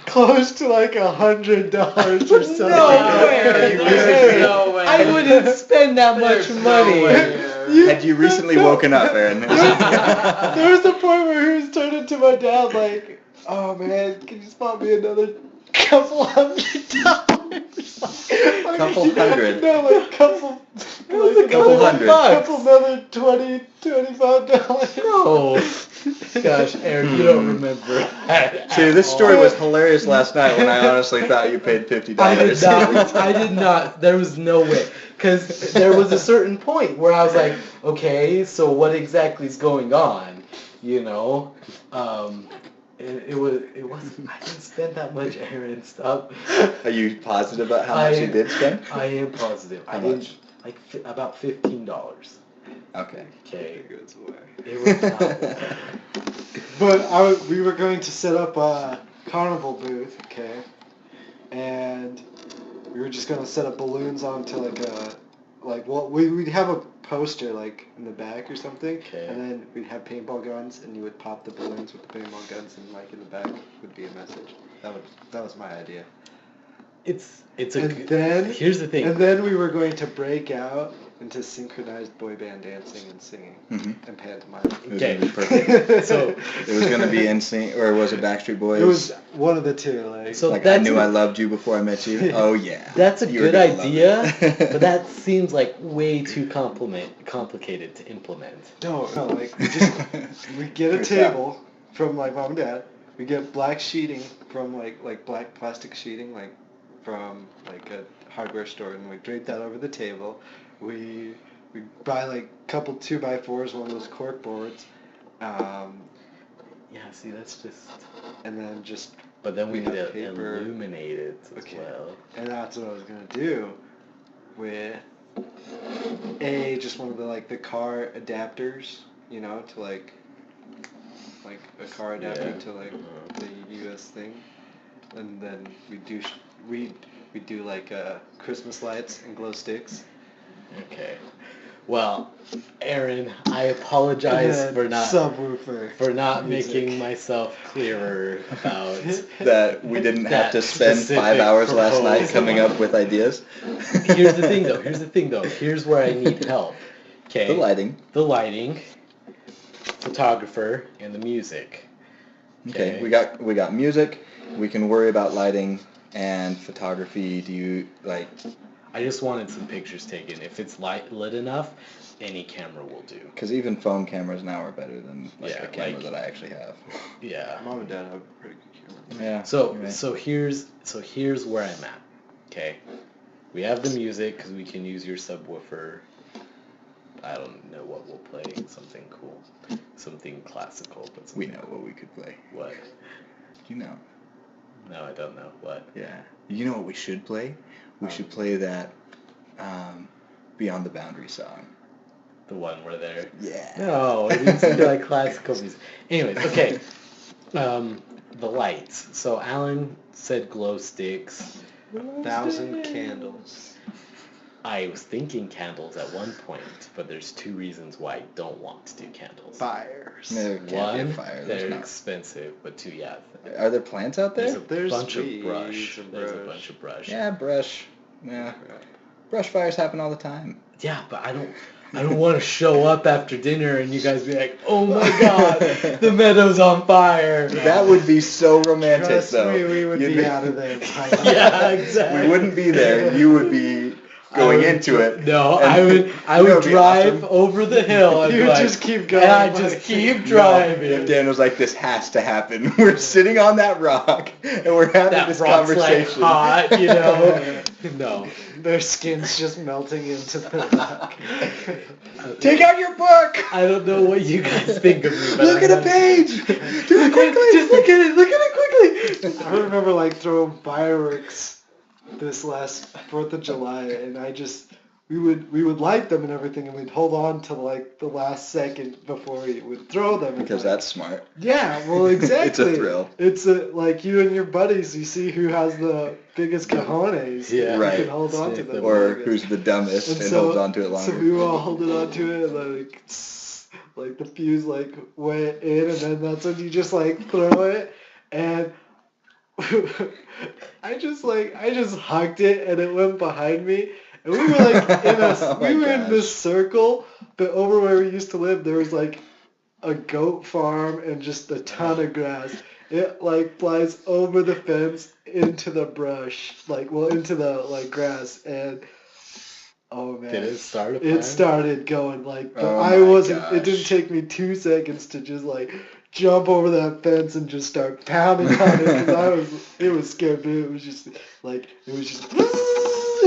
close to like $100 or something. No way. There's no way. I wouldn't spend that much money. Had you recently woken up, Aaron? There was a point where he was turning to my dad like, oh man, can you spot me another couple $100? Couple hundred? No, like couple $200. Couple another $20, $25. No. Gosh, Aaron, you don't remember that. See, this story was hilarious last night when I honestly thought you paid $50. I did not. There was no way. Because there was a certain point where I was like, okay, so what exactly is going on? It wasn't, I didn't spend that much Aaron stuff. Are you positive about how much you did spend? I am positive. How much? About $15. Okay. Okay. It was not. But we were going to set up a carnival booth, okay? And we were just gonna set up balloons onto we'd have a poster like in the back or something, okay. And then we'd have paintball guns, and you would pop the balloons with the paintball guns, and like in the back would be a message. That was my idea. Here's the thing. And then we were going to break out into synchronized boy band dancing and singing and pantomime. Okay. It was gonna be perfect. So it was gonna be NSYNC, or was it Backstreet Boys? It was one of the two. I knew I loved you before I met you. Oh yeah. That's a good idea, but that seems like way too complicated to implement. No, like we get a table from like mom and dad. We get black sheeting from like black plastic sheeting from like a hardware store, and we drape that over the table. We buy like a couple 2x4s, one of those cork boards. Yeah, see, that's just. And then just. But then we need to paper. illuminate it as well. And that's what I was gonna do with just one of the car adapters, to like a car adapter to the US thing, and then we do like Christmas lights and glow sticks. Okay. Well, Aaron, I apologize for not subwoofer making music. myself clearer about That we didn't have that to spend 5 specific hours last night proposal. coming up with ideas. Here's the thing, though. Here's where I need help. Okay. The lighting, photographer, and the music. Okay. We got music. We can worry about lighting and photography. Do you like? I just wanted some pictures taken. If it's lit enough, any camera will do. Because even phone cameras now are better than the camera like- that I actually have. Yeah. Mom and Dad have a pretty good camera. Yeah. So here's where I'm at. Okay. We have the music because we can use your subwoofer. I don't know what we'll play. Something cool. Something classical. But We know what we could play. What? You know. No, I don't know. What? Yeah. You know what we should play? We should play that Beyond the Boundary song. The one where they're... Yeah. No, it needs to be like classical music. Anyways, okay. The lights. So Alan said glow sticks. 1,000 candles. I was thinking candles at one point, but there's 2 reasons why I don't want to do candles. Fires. There can't be One, a fire. they're There's not. expensive, but 2, yeah. Are there plants out there? There's a bunch of weeds brush. and There's a brush. bunch of brush. Yeah, brush. Yeah. Brush fires happen all the time. Yeah, but I don't want to show up after dinner and you guys be like, oh my god, the meadow's on fire. That would be so romantic, Trust though. me, we would You'd be out of there. Yeah, exactly. We wouldn't be there. You would be going into it. No, and I you know, would it'd be drive awesome. over the hill and You be would like, just keep going. and I just keep No, driving. if Dan was like, this has to happen. We're sitting on that rock and we're having That this rock's conversation. like hot, you know. No. Their skin's just melting into the rock. Take out your book. I don't know what you guys think of me, but Look at a page. Do it quickly. Just look at it. Look at it quickly. I remember like throwing fireworks this last 4th of July, and we would light them and everything, and we'd hold on to like the last second before we would throw them. Because that's smart. Yeah, well, exactly. It's a thrill. It's like you and your buddies. You see who has the biggest cojones. Yeah. Right. You can hold on to them. Or longest. who's the dumbest and so, holds on to it longer. So we all holded on to it, and like the fuse like went in, and then that's when you just like throw it, and I just hugged it, and it went behind me. And we were like in this circle, but over where we used to live, there was like a goat farm and just a ton of grass. It like flies over the fence into the brush, into the like grass, and oh man, Did it start a fire? it started going like, but Oh I my wasn't. gosh. It didn't take me 2 seconds to just like jump over that fence and just start pounding on it because it was scared, but it was just.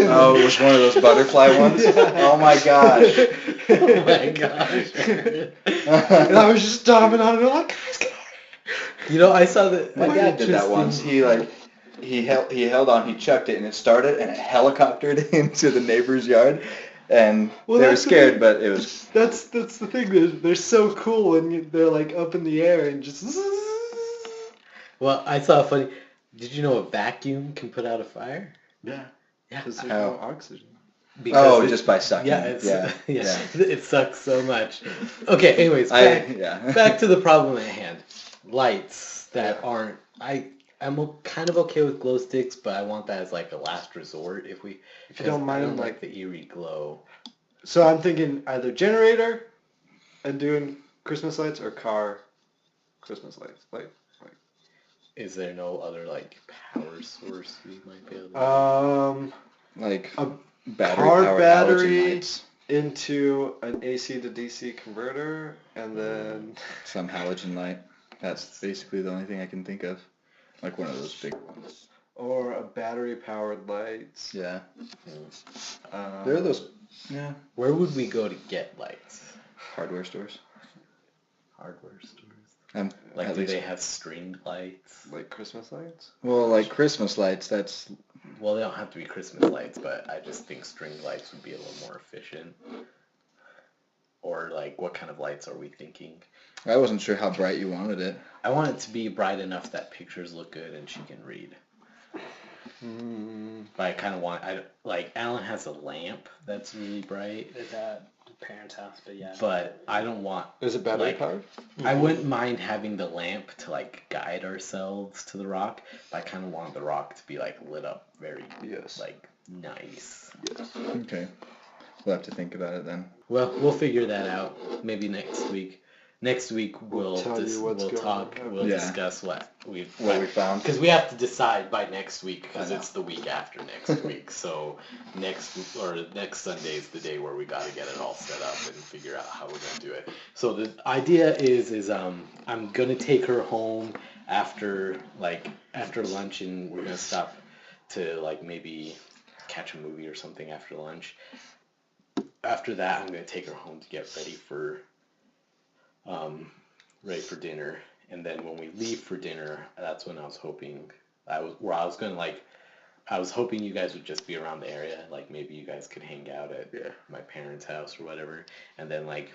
Oh, it was one of those butterfly ones? Yeah. Oh my gosh. Oh my gosh. And I was just stomping on it like, guys, come on. You know, I saw that. My dad did that once. He held on, he chucked it, and it started, and it helicoptered into the neighbor's yard, and Well, they were that's the scared, thing. but it was. That's the thing. They're so cool when they're like up in the air and just. Well, I saw a funny. Did you know a vacuum can put out a fire? Yeah. Yeah. Because there's How? no oxygen. Because it- Just by sucking. Yeah, it's, yeah. It sucks so much. Okay, anyways, back to the problem at hand. Lights that aren't. I'm kind of okay with glow sticks, but I want that as like a last resort. If you don't mind, I don't like the eerie glow. So I'm thinking either generator and doing Christmas lights or car Christmas lights. Is there no other like power source we might be able to? Like a battery car powered battery halogen lights. into an AC to DC converter, and then Some halogen light. That's basically the only thing I can think of. Like one of those big ones. or a battery powered lights. Yeah. There There are those. Yeah. Where would we go to get lights? Hardware stores. Hardware stores. Like, Do they have stringed lights? like Christmas lights. Well, like Christmas lights. That's. Well, they don't have to be Christmas lights, but I just think string lights would be a little more efficient. Or like, what kind of lights are we thinking? I wasn't sure how bright you wanted it. I want it to be bright enough that pictures look good and she can read. But I kind of want, like, Alan has a lamp that's really bright. parents' house, but yeah. But I don't want... Is it battery like, powered? I wouldn't mind having the lamp to like guide ourselves to the rock, but I kind of want the rock to be like lit up very like nice. Yes. Okay. We'll have to think about it then. Well, we'll figure that out maybe next week. Next week we'll discuss what we found. Because we have to decide by next week because it's the week after next week. So next Sunday is the day where we got to get it all set up and figure out how we're gonna do it. So the idea is I'm gonna take her home after lunch, and we're gonna stop to like maybe catch a movie or something after lunch. After that, I'm gonna take her home to get ready for dinner, and then when we leave for dinner, that's when I was hoping you guys would just be around the area, like maybe you guys could hang out at my parents' house or whatever, and then like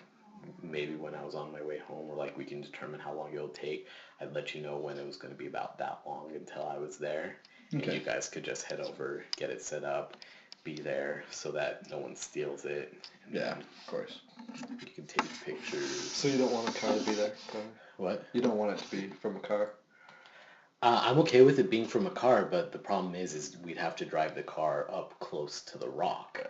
maybe when I was on my way home, or like we can determine how long it'll take, I'd let you know when it was going to be about that long until I was there, and you guys could just head over, get it set up, be there so that no one steals it. And of course. You can take pictures. So you don't want a car to be there? What? You don't want it to be from a car? I'm okay with it being from a car, but the problem is we'd have to drive the car up close to the rock.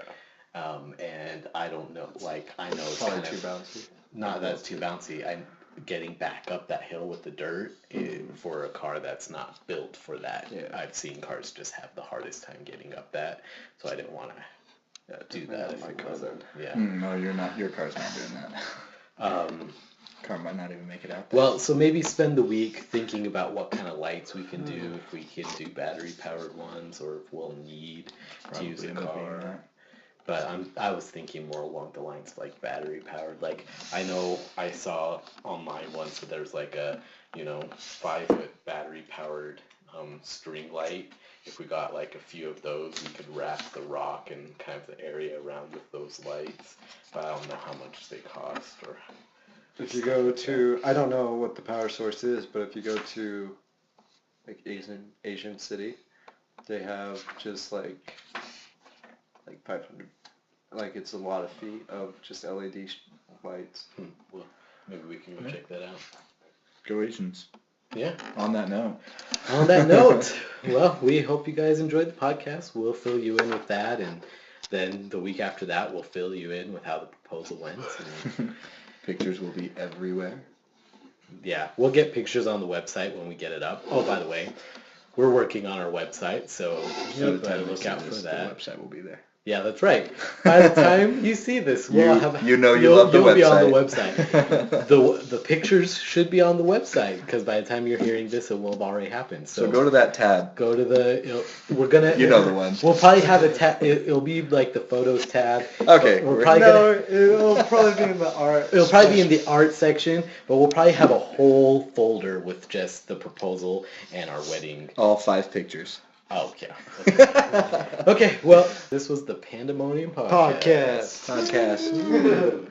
And I don't know, like, I know it's probably kind too of... bouncy. Not that it's too bouncy. I'm getting back up that hill with the dirt for a car that's not built for that. Yeah. I've seen cars just have the hardest time getting up that, so I didn't want to do that if it wasn't. Yeah. No, you're not. Your car's not doing that. Car might not even make it out there. Well, so maybe spend the week thinking about what kind of lights we can do, if we can do battery-powered ones, or if we'll need to use a car. But I was thinking more along the lines of like battery-powered. Like, I know I saw online once that there's like a 5-foot battery-powered string light. If we got like a few of those, we could wrap the rock and kind of the area around with those lights. But I don't know how much they cost. Or if you go to, I don't know what the power source is, but if you go to like Asian city, they have just like 500, like it's a lot of feet of just LED lights. Well, maybe we can go check that out. Go Asians. Yeah. On that note, well, we hope you guys enjoyed the podcast. We'll fill you in with that, and then the week after that, we'll fill you in with how the proposal went. And pictures will be everywhere. Yeah, we'll get pictures on the website when we get it up. Oh, by the way, we're working on our website, so look out for that. The website will be there. Yeah, that's right. By the time you see this, we'll you'll love the website. Be on the website. the pictures should be on the website, because by the time you're hearing this, it will have already happened. So go to that tab. Go to the. We're gonna. The one. We'll probably have a tab. It'll be like the photos tab. Okay. It'll probably be in the art. It'll probably be in the art section, but we'll probably have a whole folder with just the proposal and our wedding. All 5 pictures. Oh, yeah. Okay, well, this was the Pandemonium Podcast. Podcast.